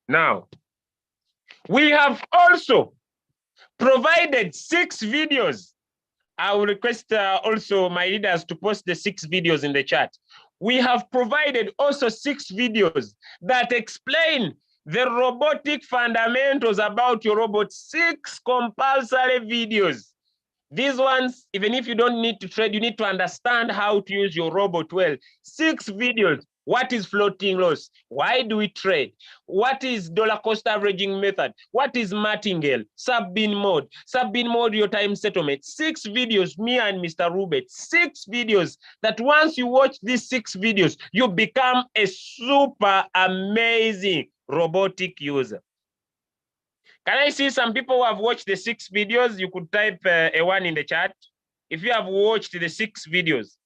Now, we have also provided 6 videos. I will request also my leaders to post the 6 videos in the chat. We have provided also 6 videos that explain the robotic fundamentals about your robot. 6 compulsory videos. These ones, even if you don't need to trade, you need to understand how to use your robot well. 6 videos. What is floating loss? Why do we trade? What is dollar cost averaging method? What is martingale? Sub-bin mode. Sub-bin mode, your time settlement. 6 videos, me and Mr. Rubet. 6 videos that once you watch these 6 videos, you become a super amazing robotic user. Can I see some people who have watched the 6 videos? You could type a 1 in the chat. If you have watched the 6 videos,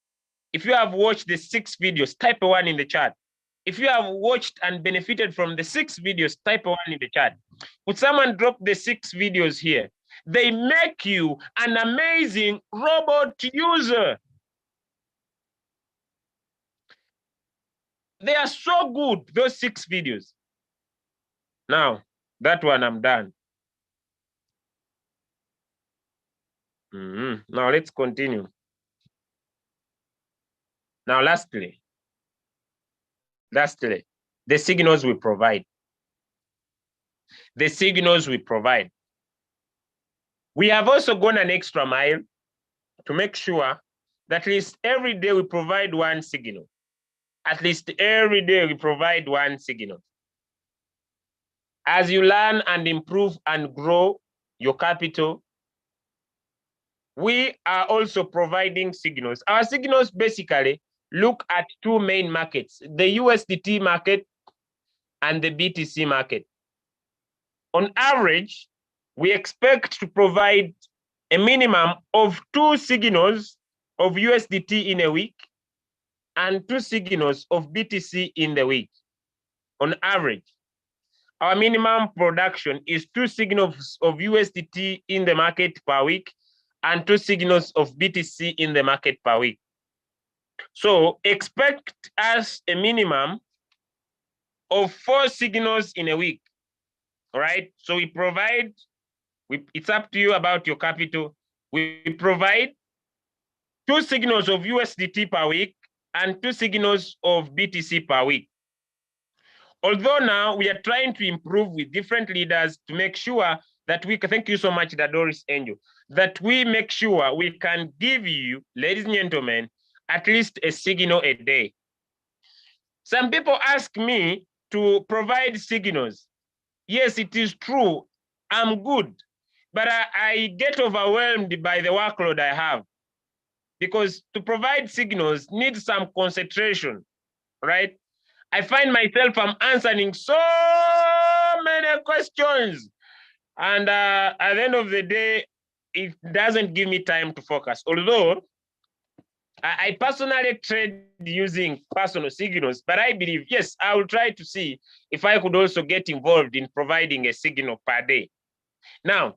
if you have watched the 6 videos, type a 1 in the chat. If you have watched and benefited from the 6 videos, type a 1 in the chat. Would someone drop the 6 videos here? They make you an amazing robot user. They are so good, those 6 videos. Now, that one I'm done. Now let's continue. Now, lastly, the signals we provide. The signals we provide. We have also gone an extra mile to make sure that at least every day we provide 1 signal. At least every day we provide 1 signal. As you learn and improve and grow your capital, we are also providing signals. Our signals basically look at 2 main markets, the USDT market and the BTC market. On average, we expect to provide a minimum of 2 signals of USDT in a week and 2 signals of BTC in the week. On average, our minimum production is 2 signals of USDT in the market per week and 2 signals of BTC in the market per week. So expect us a minimum of 4 signals in a week. All right. So we provide, it's up to you about your capital. We provide 2 signals of USDT per week and 2 signals of BTC per week. Although now we are trying to improve with different leaders to make sure that we can, thank you so much, Doris Angel, that we make sure we can give you, ladies and gentlemen, at least a signal a day. Some people ask me to provide signals. Yes, it is true. I'm good, but I get overwhelmed by the workload I have, because to provide signals needs some concentration, right? I find myself I'm answering so many questions, and at the end of the day, it doesn't give me time to focus. Although I personally trade using personal signals, but I believe, yes, I will try to see if I could also get involved in providing a signal per day. Now,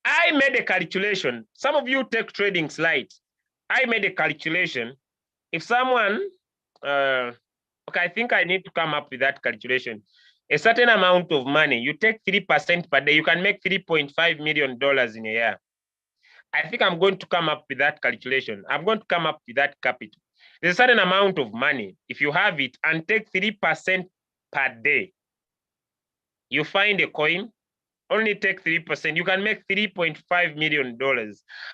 I made a calculation. Some of you take trading slides. I made a calculation. If someone, okay, I think I need to come up with that calculation. A certain amount of money, you take 3% per day, you can make $3.5 million in a year. I think I'm going to come up with that calculation. I'm going to come up with that capital. There's a certain amount of money. If you have it and take 3% per day, you find a coin, only take 3%, you can make $3.5 million.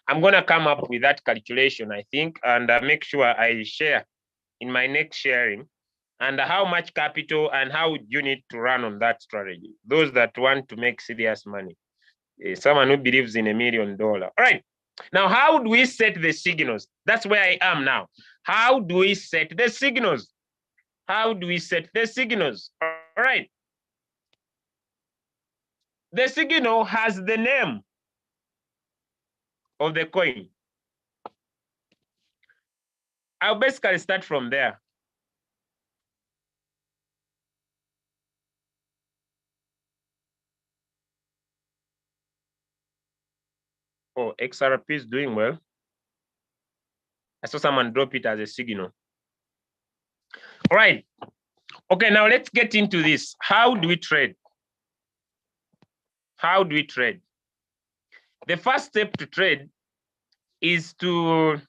I'm going to come up with that calculation, I think, and make sure I share in my next sharing, and how much capital and how you need to run on that strategy. Those that want to make serious money. Someone who believes in $1 million. All right. Now, how do we set the signals? That's where I am now. How do we set the signals? How do we set the signals? All right. The signal has the name of the coin. I'll basically start from there. Oh, XRP is doing well. I saw someone drop it as a signal. All right. Okay, now let's get into this. How do we trade? How do we trade? The first step to trade is to,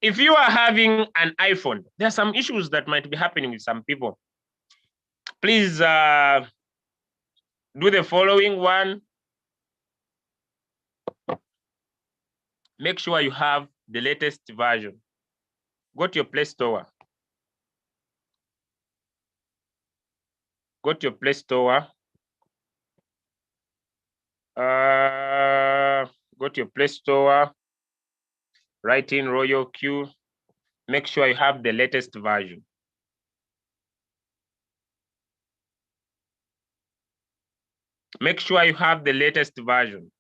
if you are having an iPhone, there are some issues that might be happening with some people. Please do the following one. Make sure you have the latest version. Go to your Play Store. Go to your Play Store. Go to your Play Store. Write in Royalq. Make sure you have the latest version. Make sure you have the latest version.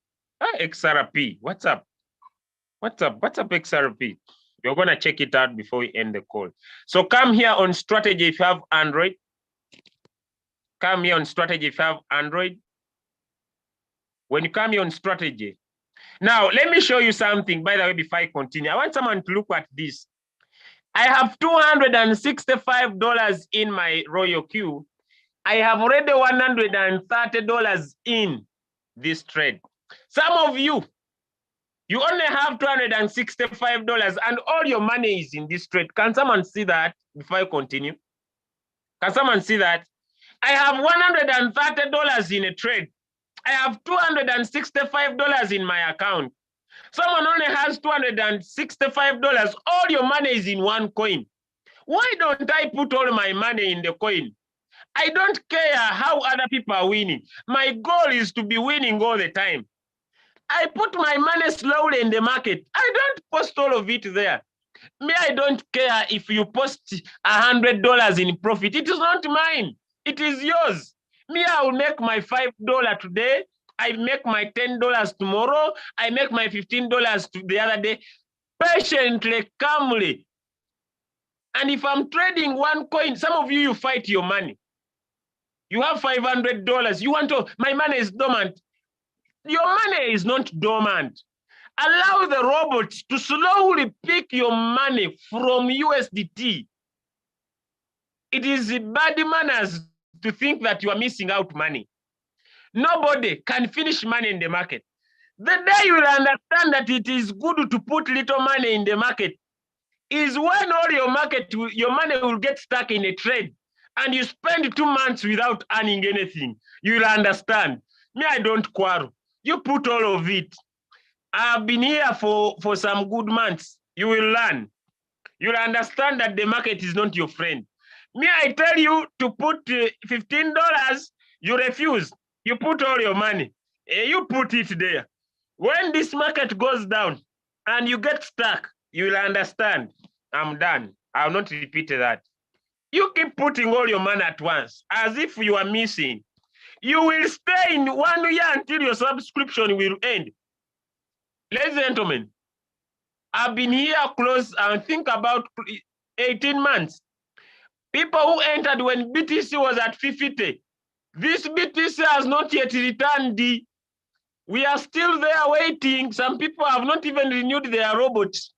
XRP, what's up? What's up? What's up, XRP? You're going to check it out before we end the call. So come here on strategy if you have Android. Come here on strategy if you have Android. When you come here on strategy. Now, let me show you something, by the way, before I continue. I want someone to look at this. I have $265 in my Royalq. I have already $130 in this trade. Some of you, you only have $265 and all your money is in this trade. Can someone see that before I continue? Can someone see that? I have $130 in a trade. I have $265 in my account. Someone only has $265. All your money is in one coin. Why don't I put all my money in the coin? I don't care how other people are winning. My goal is to be winning all the time. I put my money slowly in the market. I don't post all of it there. Me, I don't care if you post $100 in profit. It is not mine. It is yours. Me, I will make my $5 today. I make my $10 tomorrow. I make my $15 the other day. Patiently, calmly. And if I'm trading one coin, some of you fight your money. You have $500. You want to, my money is dormant. Your money is not dormant. Allow the robot to slowly pick your money from USDT. It is bad manners to think that you are missing out money. Nobody can finish money in the market. The day you will understand that it is good to put little money in the market is when all your money will get stuck in a trade and you spend 2 months without earning anything. You will understand. Me, I don't quarrel. You put all of it. I've been here for some good months. You will learn. You'll understand that the market is not your friend. Me, I tell you to put $15, you refuse. You put all your money. You put it there. When this market goes down and you get stuck, you will understand. I'm done. I'll not repeat that. You keep putting all your money at once, as if you are missing. You will stay in 1 year until your subscription will end. Ladies and gentlemen, I've been here close, I think about 18 months. People who entered when BTC was at 50. This BTC has not yet returned. We are still there waiting. Some people have not even renewed their robots.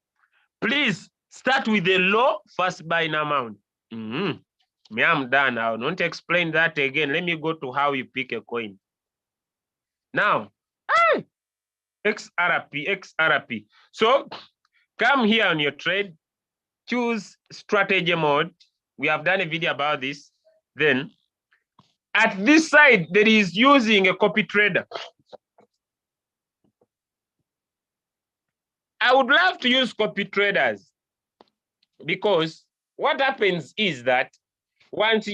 Please start with a low first buying amount. Me, I'm done. I'll not explain that again. Let me go to how you pick a coin. Now, XRP. So come here on your trade, choose strategy mode. We have done a video about this. Then at this side, there is using a copy trader. I would love to use copy traders because what happens is that once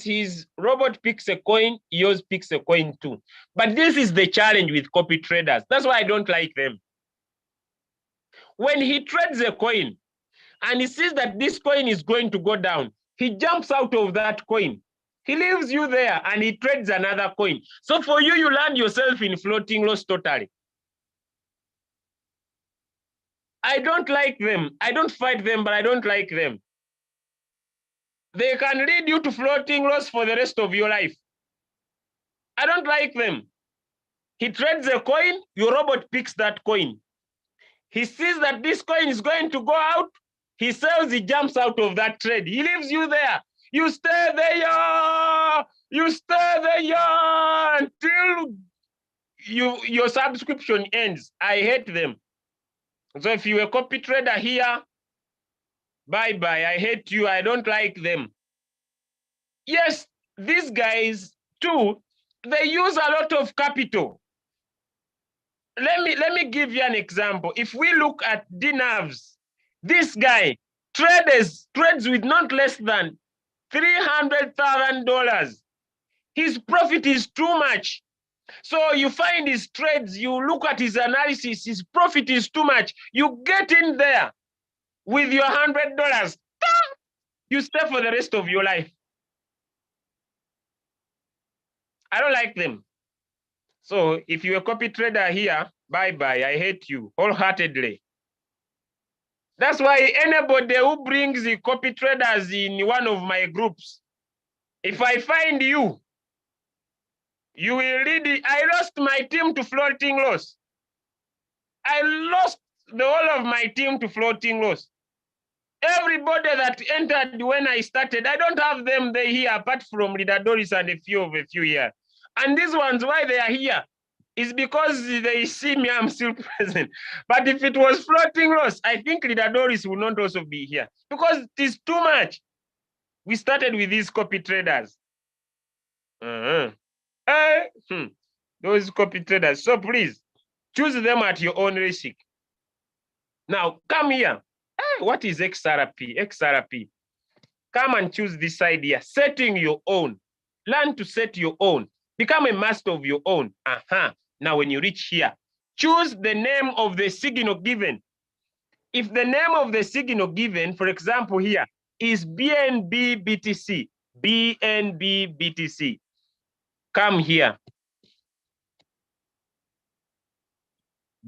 his robot picks a coin, yours picks a coin too. But this is the challenge with copy traders. That's why I don't like them. When he trades a coin and he sees that this coin is going to go down, he jumps out of that coin. He leaves you there and he trades another coin. So for you, you land yourself in floating loss totally. I don't like them. I don't fight them, but I don't like them. They can lead you to floating loss for the rest of your life. I don't like them. He trades a coin, your robot picks that coin. He sees that this coin is going to go out, he sells, he jumps out of that trade. He leaves you there. You stay there. You stay there until your subscription ends. I hate them. So if you're a copy trader here, bye-bye. I hate you. I don't like them. Yes, these guys too, they use a lot of capital. Let me give you an example. If we look at DNAVs, this guy trades with not less than $300,000. His profit is too much. So you find his trades, you look at his analysis, his profit is too much. You get in there with your $100. You stay for the rest of your life. I don't like them. So if you're a copy trader here, bye-bye. I hate you wholeheartedly. That's why anybody who brings the copy traders in one of my groups, if I find you, you will lead it. I lost my team to floating loss. I lost the whole of my team to floating loss. Everybody that entered when I started, I don't have them there here apart from Leader Doris and a few here. And these ones, why they are here is because they see me, I'm still present. But if it was floating loss, I think Leader Doris will not also be here because it is too much. We started with these copy traders. Those copy traders. So please, choose them at your own risk. Now, come here. What is XRP? XRP. Come and choose this side here. Setting your own. Learn to set your own. Become a master of your own. Now, when you reach here, choose the name of the signal given. If the name of the signal given, for example, here is BNB BTC, BNB BTC. Come here.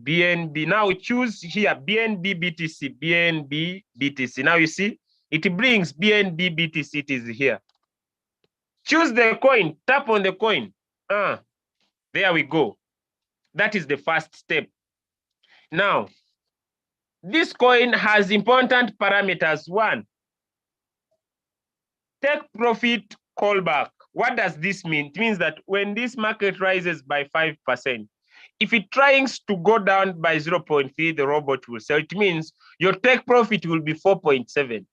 BNB. Now choose here BNB BTC, BNB BTC. Now you see, it brings BNB BTC. It is here. Choose the coin. Tap on the coin. There we go. That is the first step. Now, this coin has important parameters. One, take profit callback. What does this mean? It means that when this market rises by 5%, if it tries to go down by 0.3, the robot will sell. It means your take profit will be 4.7.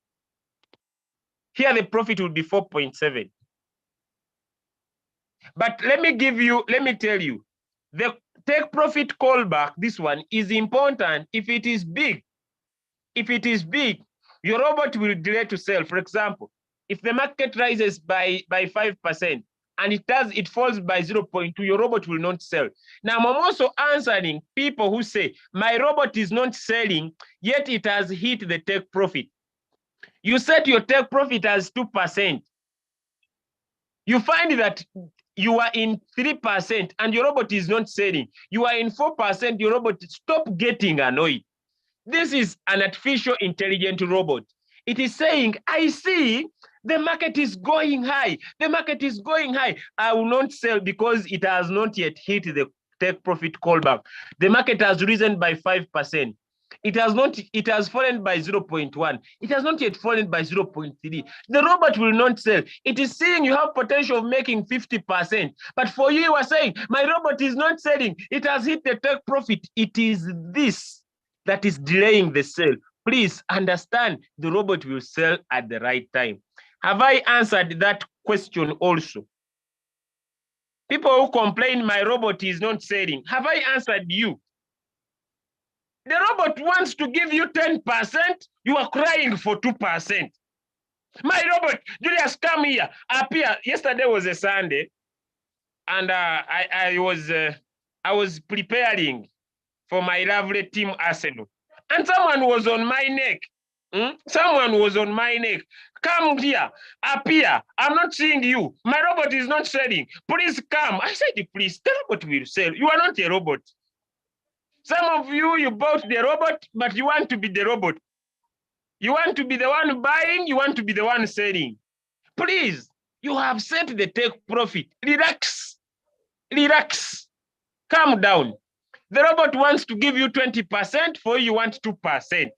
Here, the profit will be 4.7. But let me tell you, the take profit callback, this one is important if it is big. If it is big, your robot will delay to sell. For example, if the market rises by 5% and it falls by 0.2, your robot will not sell. Now, I'm also answering people who say, my robot is not selling, yet it has hit the take profit. You set your take profit as 2%. You find that you are in 3% and your robot is not selling. You are in 4%, your robot, stop getting annoyed. This is an artificial intelligent robot. It is saying, I see the market is going high. The market is going high. I will not sell because it has not yet hit the take profit callback. The market has risen by 5%. It has fallen by 0.1. It has not yet fallen by 0.3. The robot will not sell. It is saying you have potential of making 50%. But for you are saying, my robot is not selling. It has hit the take profit. It is this that is delaying the sale. Please understand the robot will sell at the right time. Have I answered that question also? People who complain my robot is not selling, have I answered you? The robot wants to give you 10%, you are crying for 2%. My robot, Julius, come here, appear. Yesterday was a Sunday, and I was preparing for my lovely team Arsenal. And someone was on my neck. Someone was on my neck. Come here, appear. I'm not seeing you. My robot is not selling. Please come. I said, please, the robot will sell. You are not a robot. Some of you, you bought the robot, but you want to be the robot. You want to be the one buying, you want to be the one selling. Please, you have set the take profit. Relax. Relax. Calm down. The robot wants to give you 20%, for you want 2%.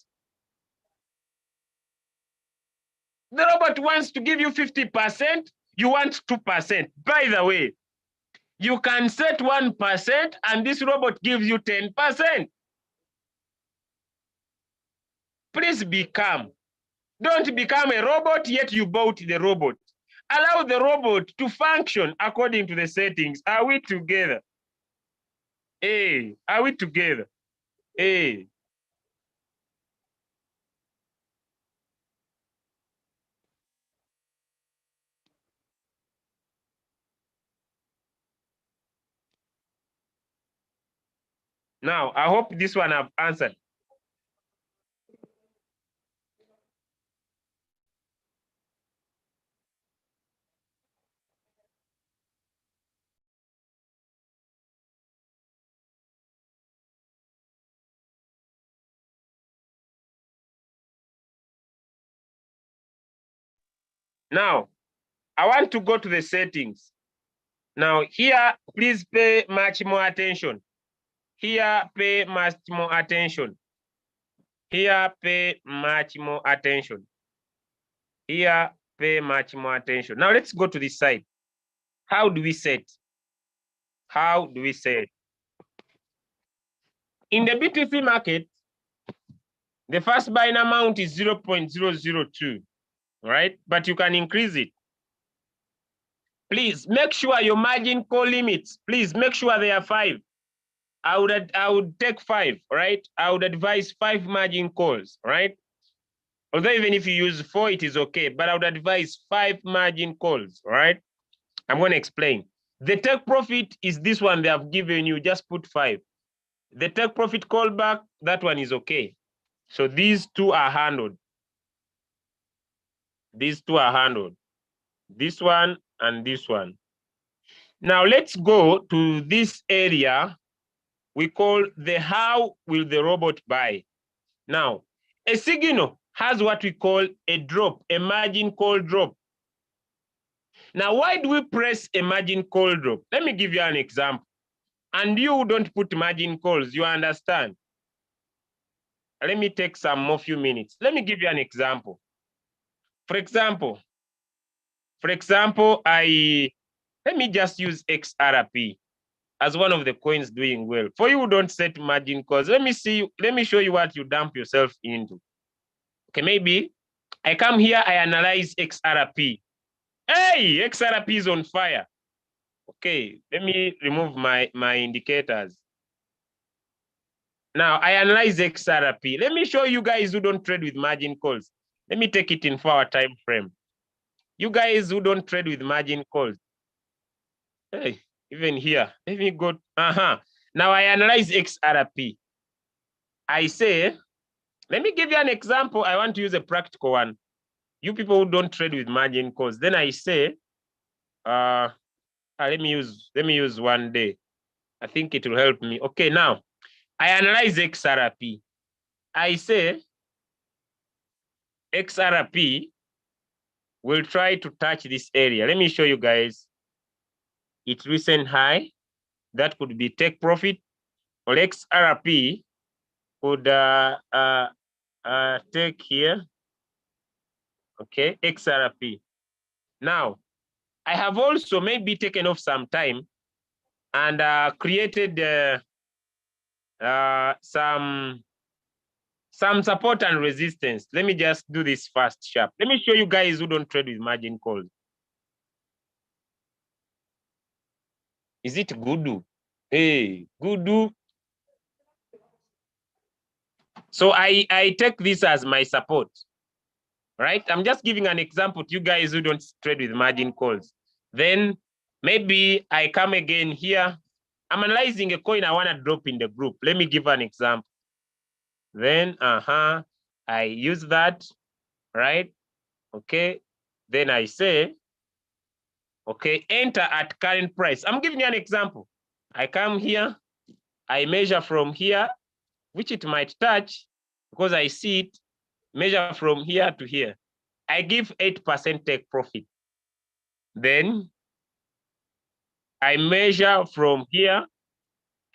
The robot wants to give you 50%, you want 2%. By the way, you can set 1% and this robot gives you 10%. Please be calm. Don't become a robot, yet you bought the robot. Allow the robot to function according to the settings. Are we together? Hey, are we together? Hey. Now, I hope this one I've answered. Now, I want to go to the settings. Now, here, please pay much more attention. Here, pay much more attention. Here, pay much more attention. Here, pay much more attention. Now, let's go to this side. How do we set? How do we set? In the BTC market, the first buying amount is 0.002, right? But you can increase it. Please make sure your margin call limits, please make sure they are 5. I would take 5, right? I would advise 5 margin calls, right? Although even if you use 4, it is okay, but I would advise 5 margin calls, right? I'm going to explain. The take profit is this one they have given you, just put 5. The take profit callback, that one is okay. So these two are handled. These two are handled. This one and this one. Now let's go to this area we call the how will the robot buy. Now, a signal has what we call a drop, a margin call drop. Now, why do we press a margin call drop? Let me give you an example. And you don't put margin calls, you understand. Let me take some more few minutes. Let me give you an example. For example, let me just use XRP as one of the coins doing well. For you who don't set margin calls, let me show you what you dump yourself into. Okay, maybe I come here, I analyze XRP. Hey, XRP is on fire. Okay, let me remove my indicators. Now, I analyze XRP. Let me show you guys who don't trade with margin calls. Let me take it in 4-hour time frame. You guys who don't trade with margin calls. Hey, even here, let me go. Now I analyze XRP. I say, let me give you an example. I want to use a practical one. You people who don't trade with margin calls. Then I say, let me use 1 day. I think it will help me. Okay, now I analyze XRP. I say XRP will try to touch this area. Let me show you guys its recent high. That could be take profit, or XRP could take here, okay, XRP. Now, I have also maybe taken off some time and created some support and resistance. Let me just do this fast, sharp. Let me show you guys who don't trade with margin calls. Is it Gudu? Hey, Gudu. So I take this as my support, right? I'm just giving an example to you guys who don't trade with margin calls. Then maybe I come again here. I'm analyzing a coin I want to drop in the group. Let me give an example. Then, I use that, right? Okay. Then I say, okay, enter at current price. I'm giving you an example. I come here, I measure from here, which it might touch because I see it, measure from here to here. I give 8% take profit. Then I measure from here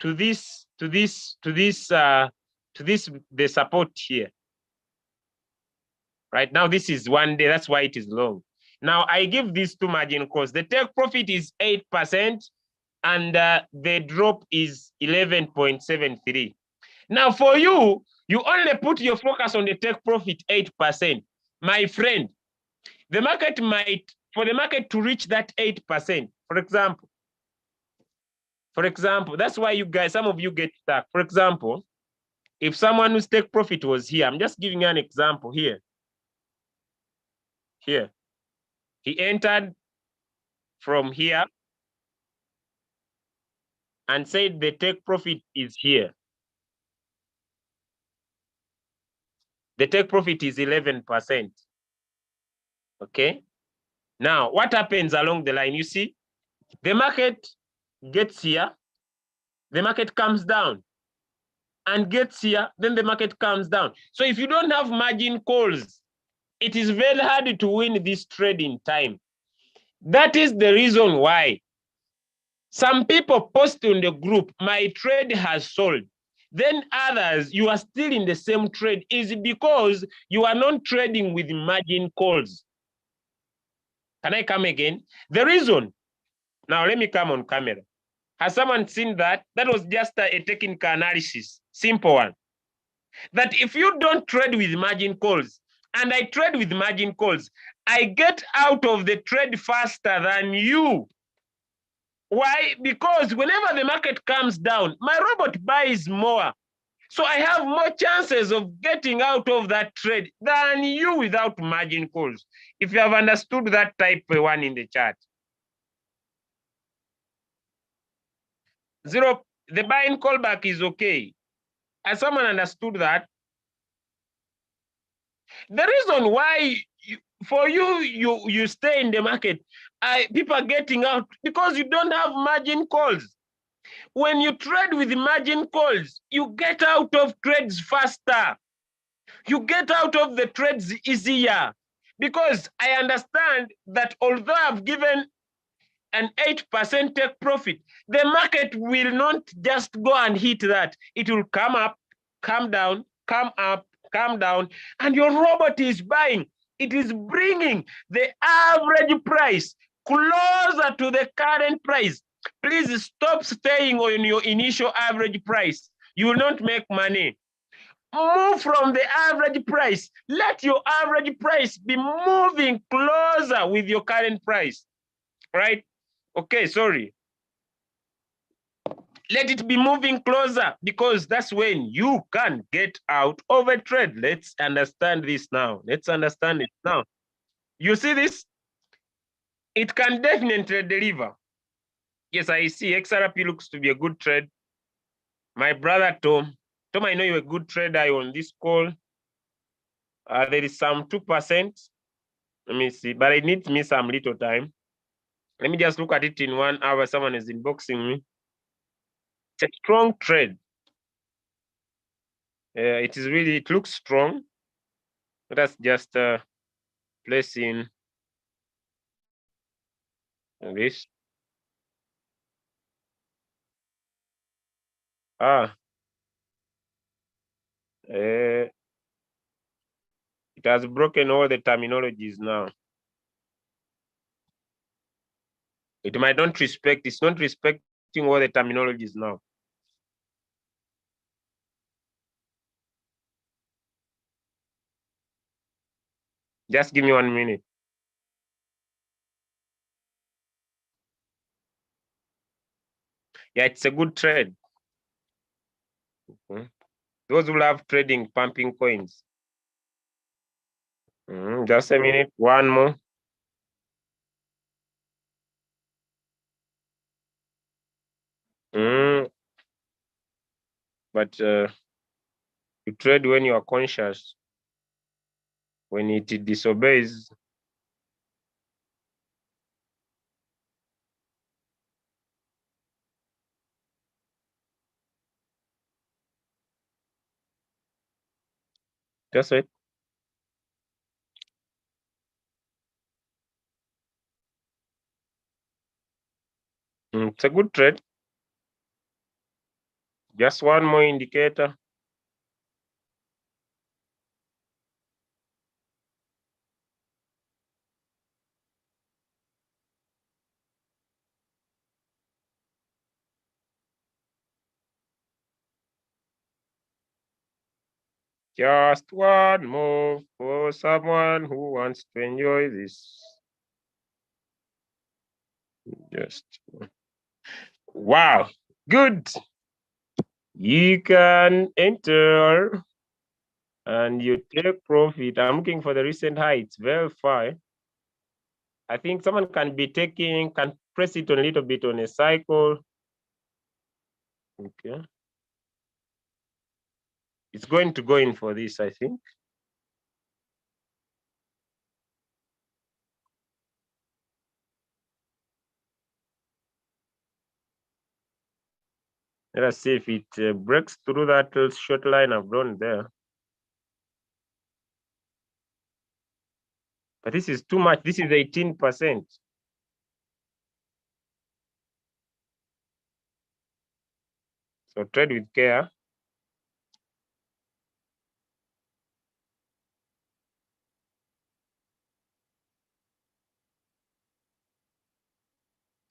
to this, the support here. Right now, this is 1 day. That's why it is long. Now I give these two margin calls. The take profit is 8%, and the drop is 11.73. Now for you, you only put your focus on the take profit 8%. My friend, the market might, for the market to reach that 8%, for example, that's why you guys, some of you get stuck. For example, if someone whose take profit was here, I'm just giving you an example here. Here, he entered from here and said the take profit is here. The take profit is 11%. Okay. Now, what happens along the line? You see, the market gets here, the market comes down, and gets here, then the market comes down. So if you don't have margin calls, it is very hard to win this trade in time. That is the reason why some people post in the group, my trade has sold. Then others, you are still in the same trade, is because you are not trading with margin calls. Can I come again? The reason, now let me come on camera. Has someone seen that? That was just a technical analysis, simple one. That if you don't trade with margin calls, and I trade with margin calls, I get out of the trade faster than you. Why? Because whenever the market comes down, my robot buys more. So I have more chances of getting out of that trade than you without margin calls. If you have understood that, type 1 in the chat. Zero, the buying callback is okay. Has someone understood that? The reason why you stay in the market, people are getting out because you don't have margin calls. When you trade with margin calls, you get out of trades faster. You get out of the trades easier. Because I understand that although I've given an 8% take profit, the market will not just go and hit that. It will come up, come down, come up, come down, and your robot is buying. It is bringing the average price closer to the current price. Please stop staying on your initial average price. You will not make money. Move from the average price. Let your average price be moving closer with your current price, right? Okay, sorry. Let it be moving closer because that's when you can get out of a trade. Let's understand this now. Let's understand it now. You see this? It can definitely deliver. Yes, I see XRP looks to be a good trade. My brother Tom, I know you're a good trader on this call. There is some 2%. Let me see, but it needs me some little time. Let me just look at it in 1 hour. Someone is inboxing me. It's a strong trade. It is really, it looks strong. Let us just place in this. It has broken all the terminologies now. It might not respect, it's not respecting all the terminologies now. Just give me 1 minute. Yeah, it's a good trade. Those who love trading, pumping coins. Just a minute, one more. But you trade when you are conscious. When it disobeys, just wait. It's a good trade. Just one more indicator. Just one more for someone who wants to enjoy this. Just wow, good. You can enter and you take profit. I'm looking for the recent high. It's verify. I think someone can press it on a little bit on a cycle. Okay. It's going to go in for this, I think. Let us see if it breaks through that short line I've drawn there. But this is too much. This is 18%. So trade with care.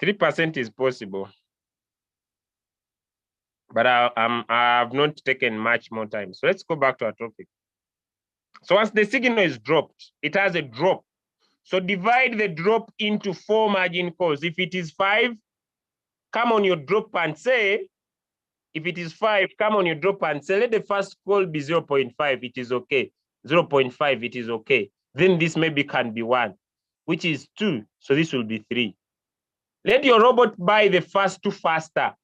%3 is possible. But I've not taken much more time. So let's go back to our topic. So once the signal is dropped, it has a drop. So divide the drop into 4 margin calls. If it is 5, come on your drop and say, if it is 5, come on your drop and say, let the first call be 0.5, it is okay. 0.5, it is okay. Then this maybe can be 1, which is 2. So this will be 3. Let your robot buy the first 2 faster.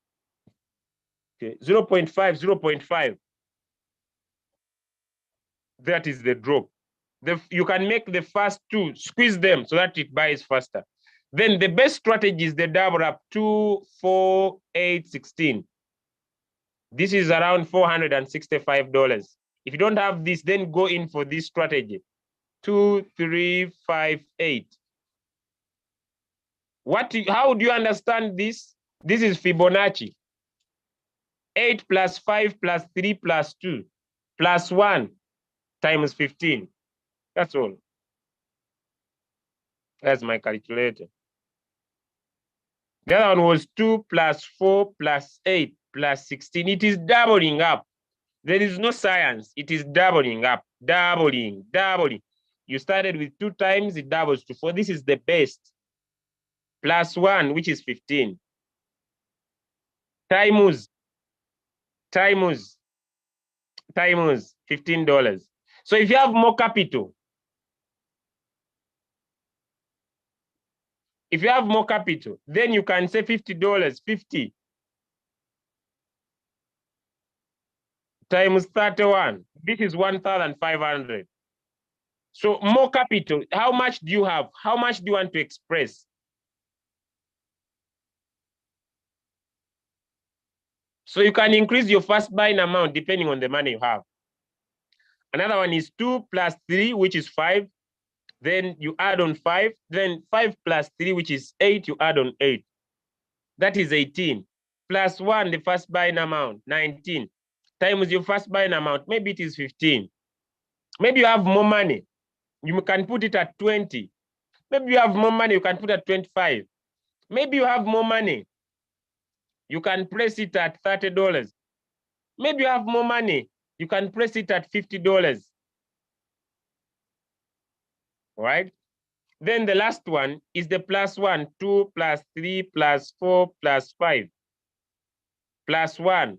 Okay, 0.5, 0.5. That is the drop. You can make the first 2, squeeze them so that it buys faster. Then the best strategy is the double up 2, 4, 8, 16. This is around $465. If you don't have this, then go in for this strategy. 2, 3, 5, 8. How do you understand this? This is Fibonacci. 8 plus 5 plus 3 plus 2 plus 1 times 15. That's all. That's my calculator. The other one was 2 plus 4 plus 8 plus 16. It is doubling up. There is no science. It is doubling up. Doubling. You started with 2 times, it doubles to 4. This is the best. Plus 1, which is 15. Times $15. So if you have more capital, then you can say $50, 50 times 31. This is 1,500. So more capital. How much do you have? How much do you want to express? So you can increase your first buying amount depending on the money you have. Another one is 2 plus 3, which is 5. Then you add on 5. Then 5 plus 3, which is 8, you add on 8. That is 18. Plus 1, the first buying amount, 19. times your first buying amount. Maybe it is 15. Maybe you have more money. You can put it at 20. Maybe you have more money, you can put at 25. Maybe you have more money. You can place it at $30. Maybe you have more money. You can place it at $50. All right? Then the last one is the +1, 2 plus 3 plus 4 plus 5 plus 1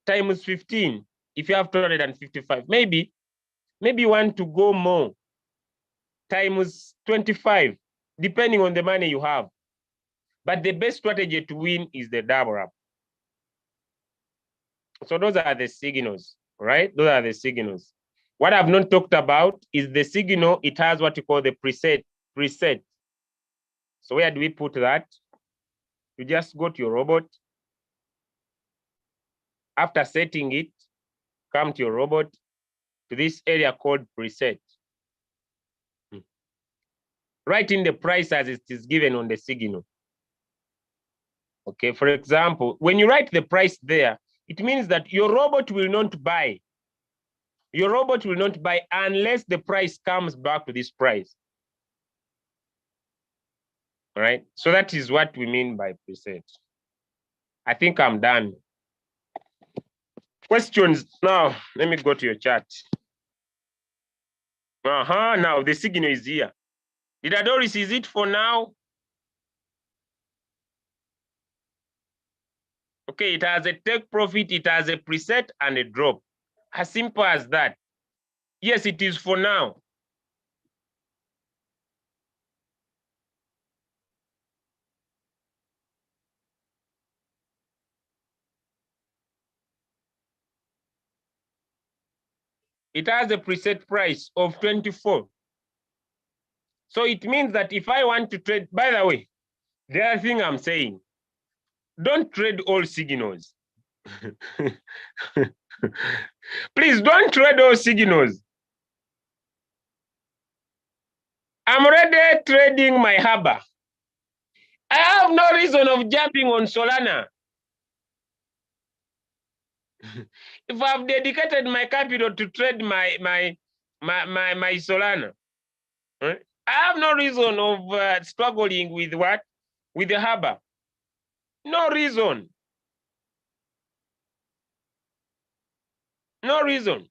times 15. If you have 255, maybe you want to go more, times 25, depending on the money you have. But the best strategy to win is the double up. So those are the signals, right? Those are the signals. What I've not talked about is the signal. It has what you call the preset. So where do we put that? You just go to your robot. After setting it, come to your robot to this area called preset. Write in the price as it is given on the signal. Okay, for example, when you write the price there, it means that your robot will not buy. Your robot will not buy unless the price comes back to this price. All right, so that is what we mean by preset. I think I'm done. Questions now? Let me go to your chat. Now the signal is here. Did Adoris, is it for now? Okay, it has a take profit, it has a preset and a drop. As simple as that. Yes, it is for now. It has a preset price of 24. So it means that if I want to trade, by the way, the other thing I'm saying, don't trade all signals. Please don't trade all signals. I'm already trading my Haba. I have no reason of jumping on Solana. If I've dedicated my capital to trade my Solana, right? I have no reason of struggling with what? With the Haba. No reason. No reason.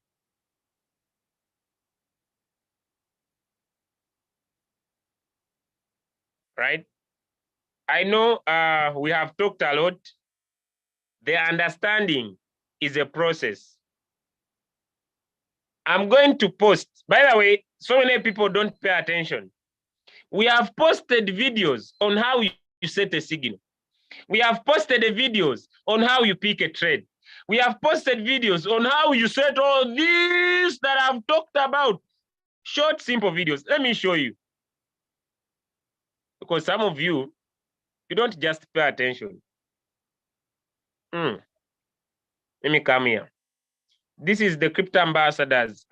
Right? I know we have talked a lot. The understanding is a process. I'm going to post. By the way, so many people don't pay attention. We have posted videos on how you set a signal. We have posted videos on how you pick a trade. We have posted videos on how you set all these that I've talked about. Short, simple videos. Let me show you. Because some of you don't just pay attention. Let me come here. This is the Crypto Ambassadors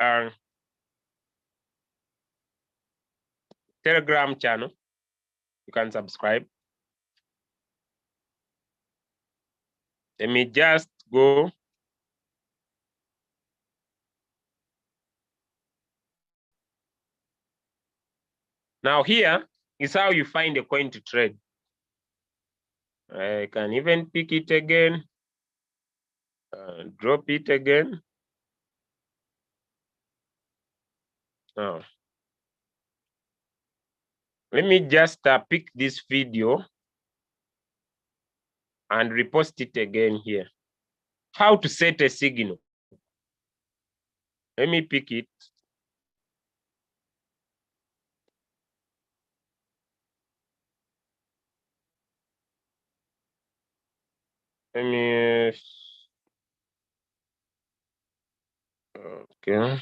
Telegram channel. You can subscribe. Let me just go. Now here is how you find a coin to trade. I can even pick it again, drop it again. Now, let me just pick this video and repost it again here. How to set a signal. Let me pick it. Let me, okay.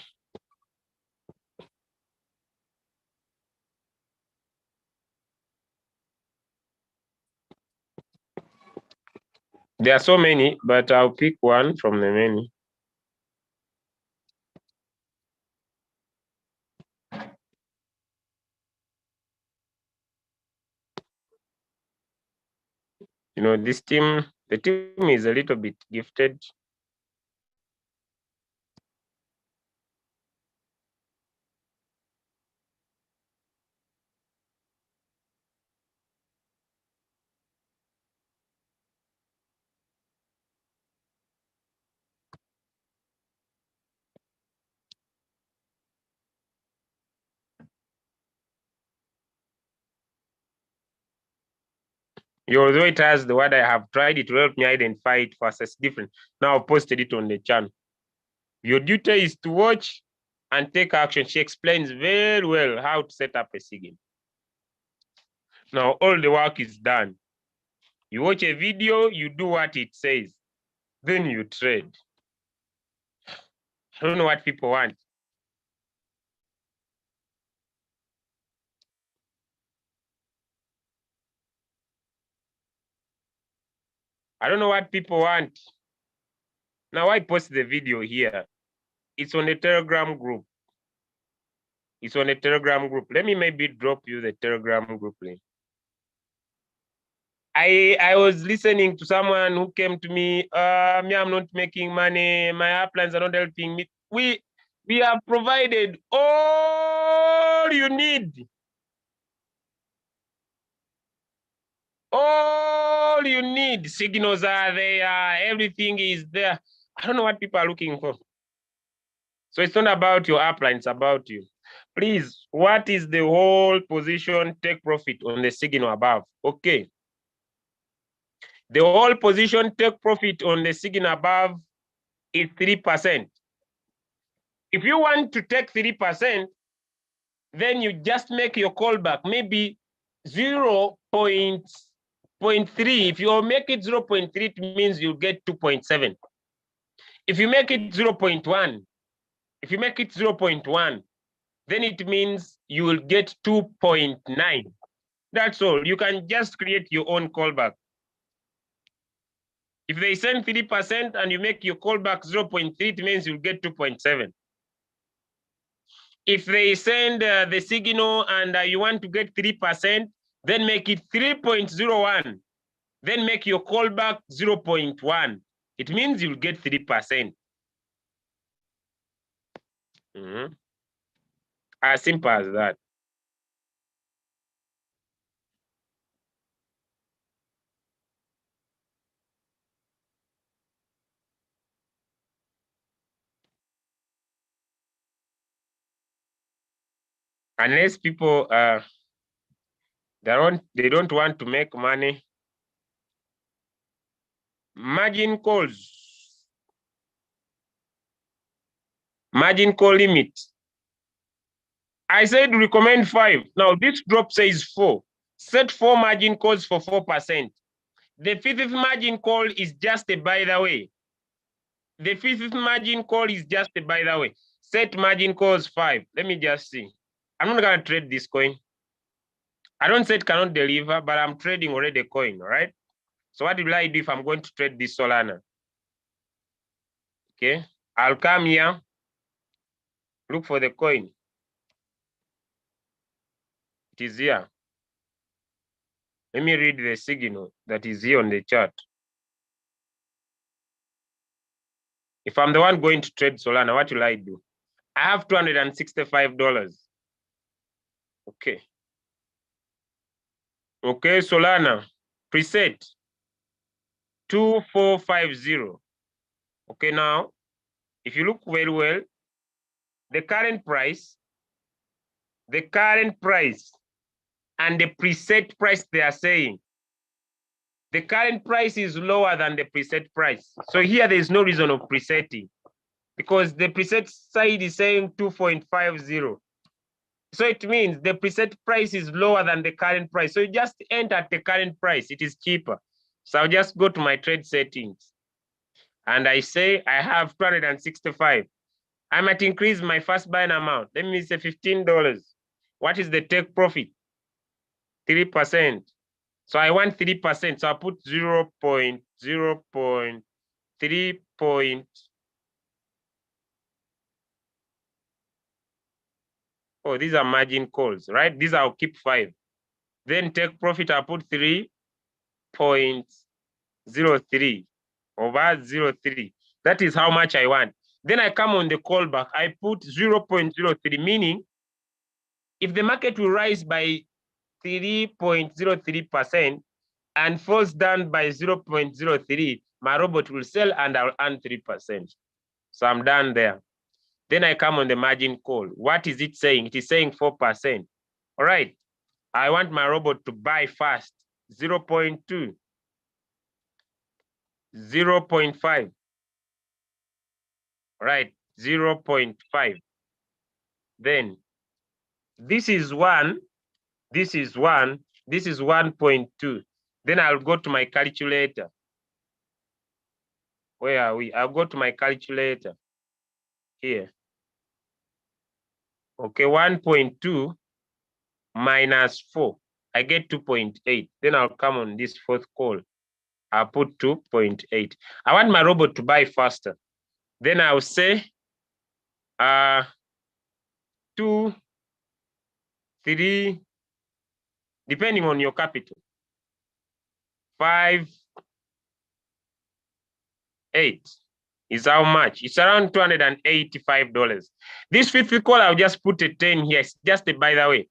There are so many, but I'll pick one from the many. You know, this team, the team is a little bit gifted. Although it has the word I have tried, it will help me identify it versus different. Now I've posted it on the channel. Your duty is to watch and take action. She explains very well how to set up a SIGIN. Now all the work is done. You watch a video, you do what it says, then you trade. I don't know what people want. I don't know what people want. Now I post the video here. It's on the Telegram group. It's on the Telegram group. Let me maybe drop you the Telegram group link. I was listening to someone who came to me, me, I'm not making money, my uplines are not helping me. We have provided all you need. All you need. Signals are there, everything is there. I don't know what people are looking for. So it's not about your upline, it's about you. Please, what is the whole position take profit on the signal above? Okay. The whole position take profit on the signal above is 3%. If you want to take 3%, then you just make your callback, maybe 0.3. If you make it 0.3, it means you get 2.7. If you make it 0.1, if you make it 0.1, then it means you will get 2.9. That's all. You can just create your own callback. If they send 3% and you make your callback 0.3, it means you'll get 2.7. If they send the signal and you want to get 3%, then make it 3.01. Then make your callback 0.1. It means you'll get 3%. As simple as that. Unless people they don't want to make money. Margin calls. Margin call limit. I said recommend 5. Now this drop says 4. Set 4 margin calls for 4%. The fifth margin call is just a by the way. The fifth margin call is just a by the way. Set margin calls 5. Let me just see. I'm not gonna trade this coin. I don't say it cannot deliver, but I'm trading already a coin, all right? So what will I do if I'm going to trade this Solana? Okay, I'll come here, look for the coin. It is here. Let me read the signal that is here on the chart. If I'm the one going to trade Solana, what will I do? I have $265. Okay. Okay, Solana, preset 2450. Okay, now, if you look very well, the current price and the preset price they are saying, the current price is lower than the preset price. So here there is no reason of presetting because the preset side is saying 2.50. So it means the preset price is lower than the current price. So you just enter at the current price. It is cheaper. So I'll just go to my trade settings and I say I have 265. I might increase my first buying amount. Let me say $15. What is the take profit? 3%. So I want 3%. So I put 0.3. Oh, these are margin calls, right? These I'll keep 5. Then take profit, I put 3.03 over 0.3. That is how much I want. Then I come on the callback, I put 0.03, meaning if the market will rise by 3.03% and falls down by 0.03, my robot will sell and I'll earn 3%. So I'm done there. Then I come on the margin call. What is it saying? It is saying 4%. All right. I want my robot to buy fast. 0.2, 0.5, right, 0.5. Then this is 1, this is 1, this is 1.2. Then I'll go to my calculator. Where are we? I'll go to my calculator here. Okay, 1.2 minus 4. I get 2.8. Then I'll come on this fourth call. I'll put 2.8. I want my robot to buy faster. Then I'll say 2, 3, depending on your capital. 5, 8 is how much? It's around $285. This fifth call, I'll just put a 10 here. It's just a by the way.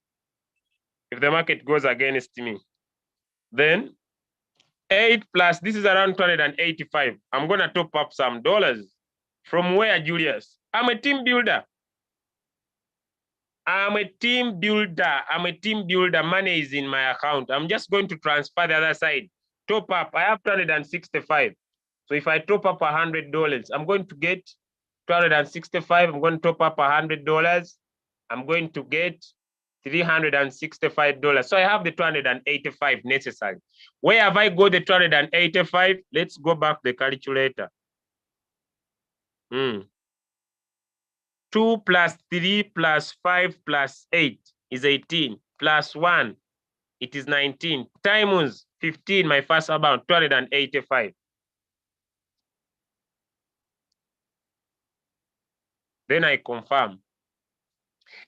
If the market goes against me, then 8 plus this is around 285. I'm gonna top up some dollars. From where, Julius? I'm a team builder. I'm a team builder. I'm a team builder. Money is in my account. I'm just going to transfer the other side. Top up. I have 265. So if I top up $100, I'm going to get 265. I'm going to top up $100. I'm going to get $365. So I have the 285 necessary. Where have I got the 285? Let's go back to the calculator. 2 plus 3 plus 5 plus 8 is 18. Plus 1, it is 19. Times 15, my first amount, 285. Then I confirm.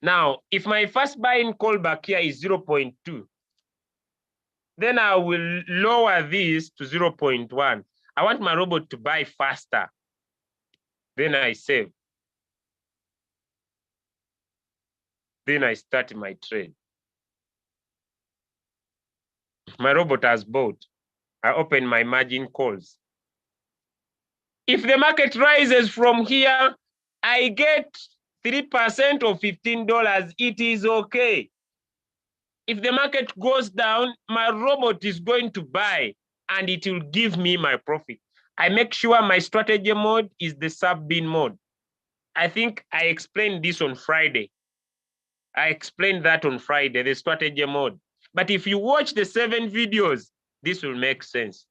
Now, if my first buying call back here is 0.2, then I will lower this to 0.1. I want my robot to buy faster. Then I save. Then I start my trade. My robot has bought. I open my margin calls. If the market rises from here, I get 3% of $15. It is okay. If the market goes down, my robot is going to buy and it will give me my profit. I make sure my strategy mode is the sub-bin mode. I think I explained this on Friday. I explained that on Friday, the strategy mode. But if you watch the 7 videos, this will make sense.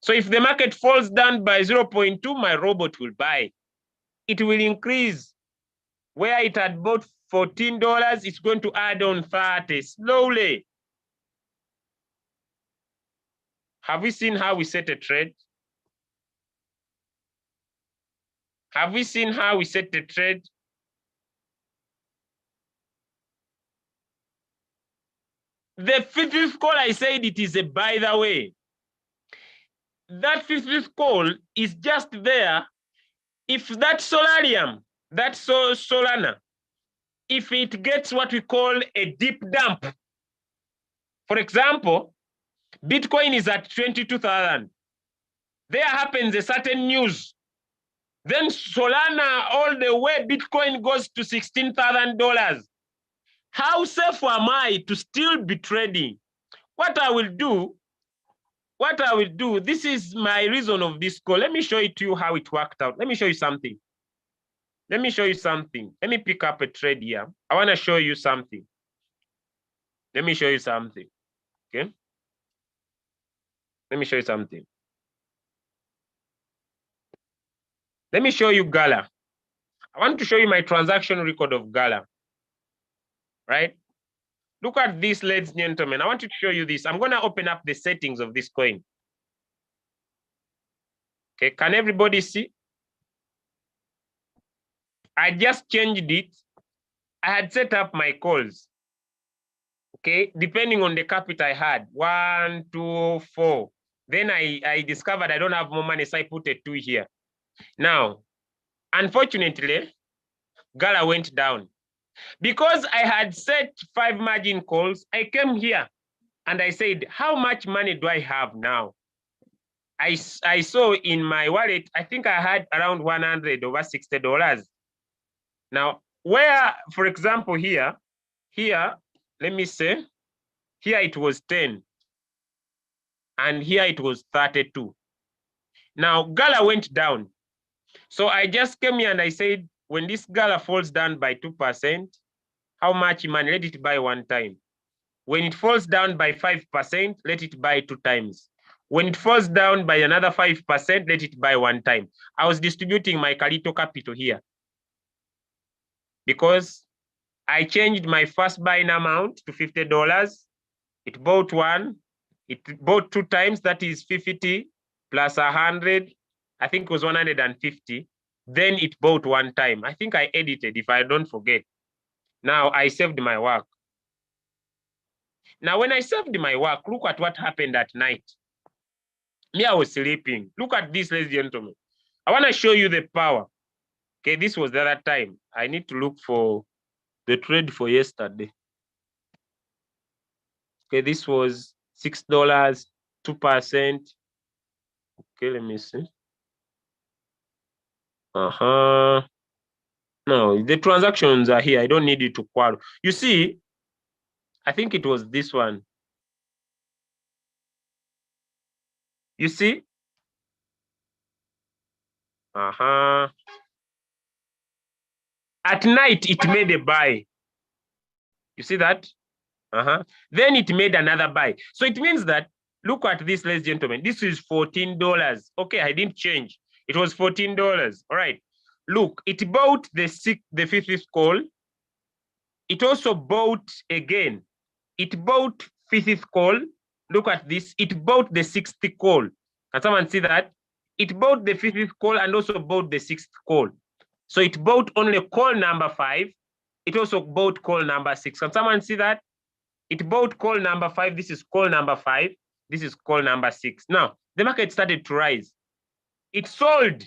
So if the market falls down by 0.2, my robot will buy. It will increase. Where it had bought $14, it's going to add on 30 slowly. Have we seen how we set a trade? Have we seen how we set the trade? The fifth call, I said it is a by the way. That fifth call is just there. If that Solarium, that Solana, if it gets what we call a deep dump, for example, Bitcoin is at 22,000. There happens a certain news. Then Solana all the way, Bitcoin goes to $16,000. How safe am I to still be trading? What I will do, this is my reason of this call. Let me show it to you how it worked out. Let me show you something. Let me show you something. Let me pick up a trade here. I want to show you something. Let me show you something. Okay. Let me show you something. Let me show you Gala. I want to show you my transaction record of Gala. Right? Look at this, ladies and gentlemen. I want to show you this. I'm going to open up the settings of this coin. Okay, can everybody see? I just changed it. I had set up my calls. Okay, depending on the capital I had, 1, 2, 4. Then I discovered I don't have more money, so I put a 2 here. Now, unfortunately, Gala went down. Because I had set 5 margin calls, I came here and I said, how much money do I have now? I saw in my wallet, I think I had around $100 over $60. Now, where, for example, here, let me say, Here it was 10. And here it was 32. Now, Gala went down. So I just came here and I said, when this Gala falls down by 2%, how much money? Let it buy one time. When it falls down by 5%, let it buy 2 times. When it falls down by another 5%, let it buy 1 time. I was distributing my Carito capital here because I changed my first buying amount to $50. It bought 1. It bought 2 times. That is 50 plus 100. I think it was 150. Then it bought 1 time. I think I edited, if I don't forget. Now I saved my work. Now, when I saved my work, look at what happened at night. Me, I was sleeping. Look at this, ladies and gentlemen. I want to show you the power. Okay, this was the other time. I need to look for the trade for yesterday. Okay, this was $6, 2%. Okay, let me see. No, the transactions are here. I don't need you to quarrel. You see, I think it was this one. You see? At night, it made a buy. You see that? Then it made another buy. So it means that, look at this, ladies and gentlemen. This is $14. Okay, I didn't change. It was $14. All right. Look, it bought the fifth call. It also bought again. It bought fifth call. Look at this. It bought the 60th call. Can someone see that? It bought the fifth call and also bought the 6th call. So it bought only call number 5. It also bought call number 6. Can someone see that? It bought call number 5. This is call number 5. This is call number 6. Now, the market started to rise. It sold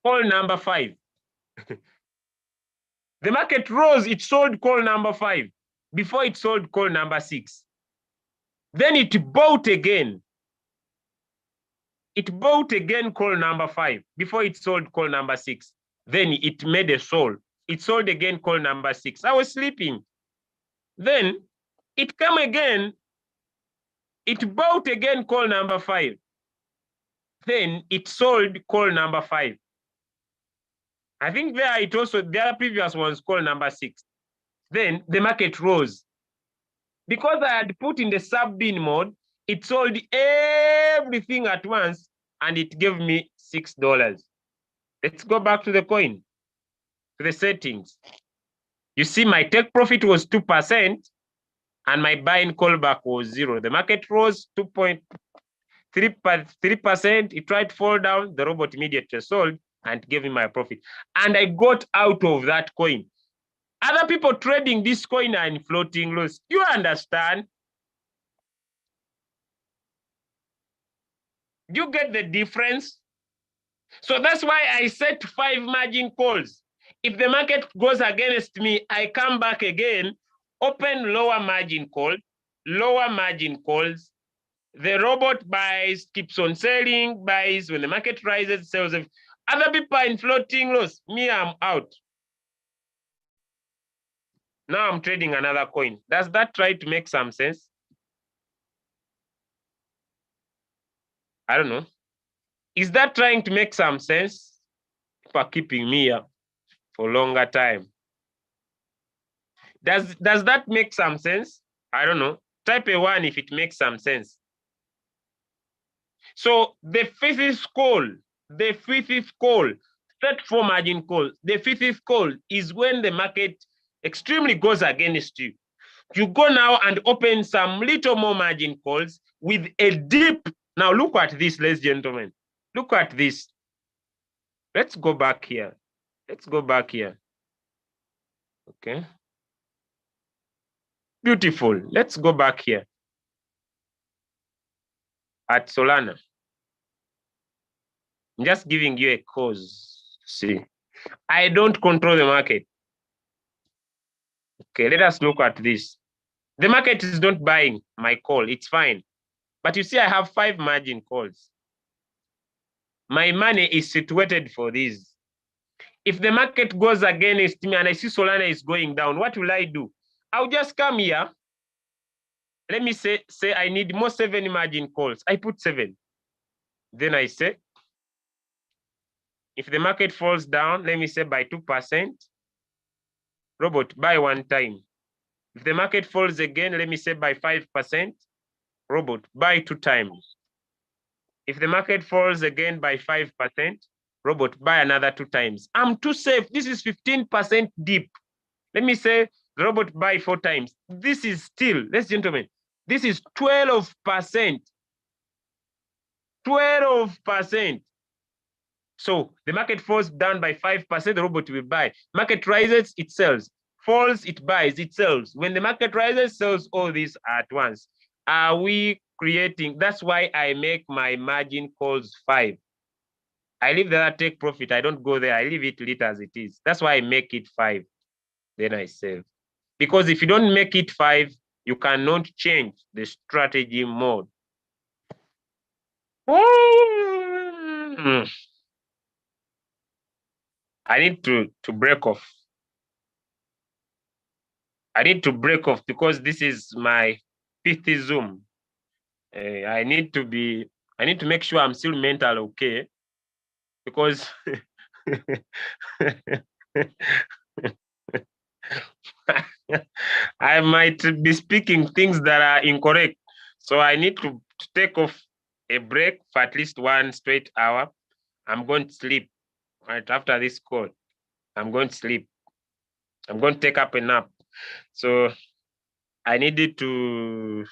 call number 5. The market rose. It sold call number 5 before it sold call number 6. Then it bought again. It bought again call number 5 before it sold call number 6. Then it made a sold. It sold again call number 6. I was sleeping. Then it came again. It bought again call number 5. Then it sold call number 5. I think there it also, the other previous ones call number 6. Then the market rose. Because I had put in the sub-bin mode, it sold everything at once and it gave me $6. Let's go back to the coin, to the settings. You see, my take profit was 2% and my buy-in callback was 0. The market rose 2.3%. It tried to fall down. The robot immediately sold and gave me my profit. And I got out of that coin. Other people trading this coin are in floating loss. You understand? You get the difference? So that's why I set 5 margin calls. If the market goes against me, I come back again, open lower margin call, lower margin calls. The robot buys, keeps on selling, buys. When the market rises, sells. Other people are in floating loss. Me, I'm out. Now I'm trading another coin. Does that try to make some sense? I don't know. Is that trying to make some sense for keeping me here for longer time? Does that make some sense? I don't know. Type a 1 if it makes some sense. So the fifth call, set 4 margin call. The fifth call is when the market extremely goes against you. You go now and open some little more margin calls with a dip. Now look at this, ladies and gentlemen. Look at this. Let's go back here. Okay. Beautiful. Let's go back here. At Solana. I'm just giving you a cause. See, I don't control the market. Okay, let us look at this. The market is not buying my call. It's fine. But you see, I have 5 margin calls. My money is situated for this. If the market goes against me and I see Solana is going down, what will I do? I'll just come here let me say I need more 7 margin calls. I put 7. Then I say, if the market falls down, let me say by 2%, robot buy 1 time. If the market falls again, let me say by 5%, robot buy 2 times. If the market falls again by 5%, robot buy another 2 times. I'm too safe. This is 15% deep. Let me say robot buy 4 times. This is still, ladies and gentlemen, this is 12%. 12%. So the market falls down by 5%, the robot will buy. Market rises, it sells. Falls, it buys, it sells. When the market rises, sells all this at once. Are we creating? That's why I make my margin calls 5. I leave that take profit. I don't go there. I leave it lit as it is. That's why I make it 5. Then I save. Because if you don't make it 5, you cannot change the strategy mode. I need to break off. I need to break off because this is my 5th Zoom. I need to make sure I'm still mental okay, because I might be speaking things that are incorrect. So I need to take off a break for at least 1 straight hour. I'm going to sleep right after this call. I'm going to sleep. I'm going to take up a nap. So I needed to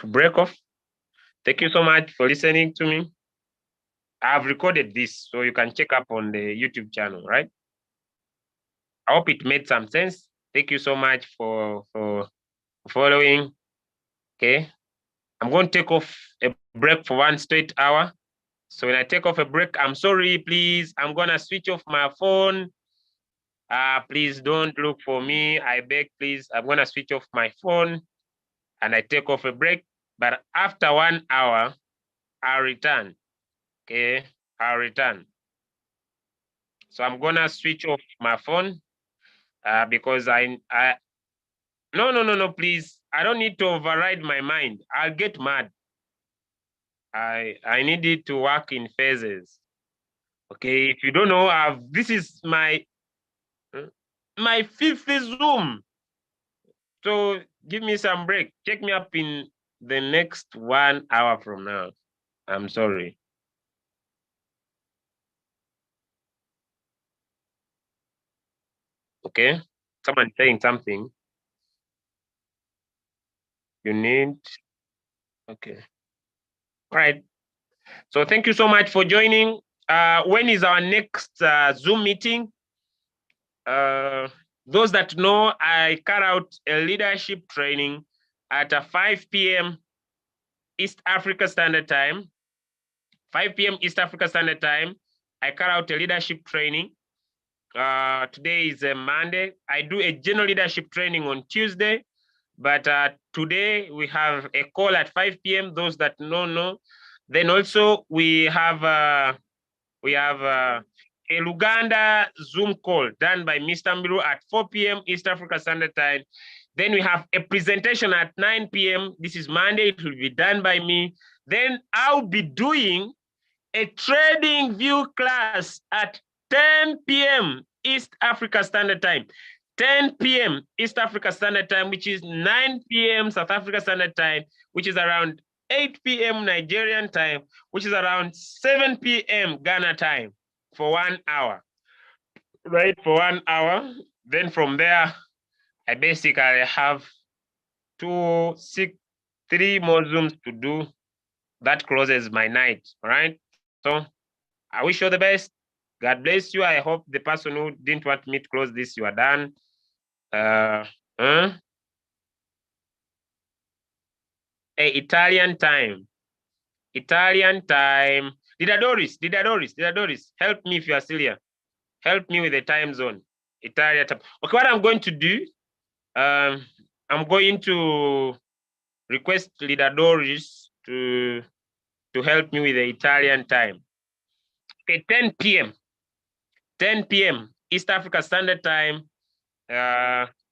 break off. Thank you so much for listening to me. I've recorded this, so you can check up on the YouTube channel, right? I hope it made some sense. Thank you so much for following. Okay. I'm going to take off a break for 1 straight hour. So when I take off a break, I'm sorry, please. I'm going to switch off my phone. Please don't look for me. I beg, please. I'm going to switch off my phone and I take off a break. But after 1 hour, I'll return. Okay, I'll return. So I'm going to switch off my phone because no, please. I don't need to override my mind. I'll get mad. I need it to work in phases. Okay, if you don't know, this is my 5th Zoom. So give me some break. Check me up in the next 1 hour from now. I'm sorry. Okay, someone saying something. You need, okay. All right. So thank you so much for joining. When is our next Zoom meeting? Those that know, I carry out a leadership training at 5 p.m. East Africa Standard Time. 5 p.m. East Africa Standard Time. I carry out a leadership training. Today is a Monday. I do a general leadership training on Tuesday, but today we have a call at 5 p.m. Those that know. Then also we have a Luganda Zoom call done by Mr. Mbiru at 4 p.m. East Africa Standard Time. Then we have a presentation at 9 p.m. This is Monday. It will be done by me. Then I'll be doing a trading view class at 10 p.m. East Africa Standard Time. 10 p.m. East Africa Standard Time, which is 9 p.m. South Africa Standard Time, which is around 8 p.m. Nigerian time, which is around 7 p.m. Ghana time for 1 hour. Right, for 1 hour. Then from there, I basically have 3 more Zooms to do. That closes my night, all right? So I wish you the best. God bless you. I hope the person who didn't want me to close this, you are done. Italian time. Italian time. Didadoris, help me if you are still here. Help me with the time zone. Italian time. Okay, what I'm going to do, I'm going to request Leader Doris to help me with the Italian time. Okay, 10 p.m. 10 p.m. East Africa Standard Time.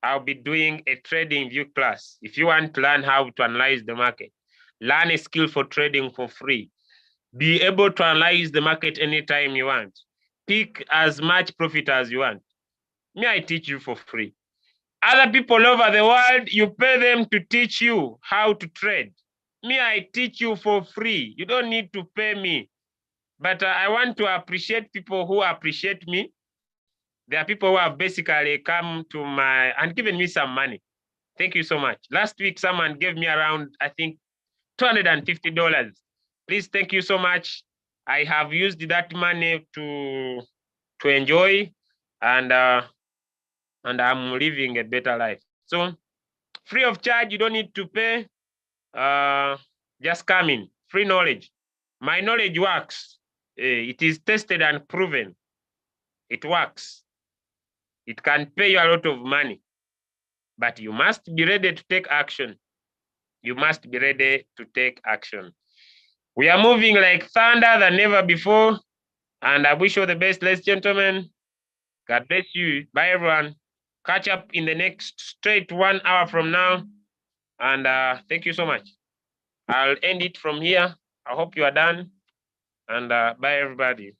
I'll be doing a trading view class. If you want to learn how to analyze the market, learn a skill for trading for free. Be able to analyze the market anytime you want. Pick as much profit as you want. Me, I teach you for free. Other people all over the world, you pay them to teach you how to trade. Me, I teach you for free. You don't need to pay me. But I want to appreciate people who appreciate me. There are people who have basically come to and given me some money. Thank you so much. Last week, someone gave me around, I think, $250. Please, thank you so much. I have used that money to enjoy, and I'm living a better life. So, free of charge, you don't need to pay. Just come in, free knowledge. My knowledge works. It is tested and proven. It works. It can pay you a lot of money, but you must be ready to take action. You must be ready to take action. We are moving like thunder than never before, and I wish you all the best, ladies and gentlemen. God bless you. Bye, everyone. Catch up in the next straight 1 hour from now, and thank you so much. I'll end it from here. I hope you are done, and bye, everybody.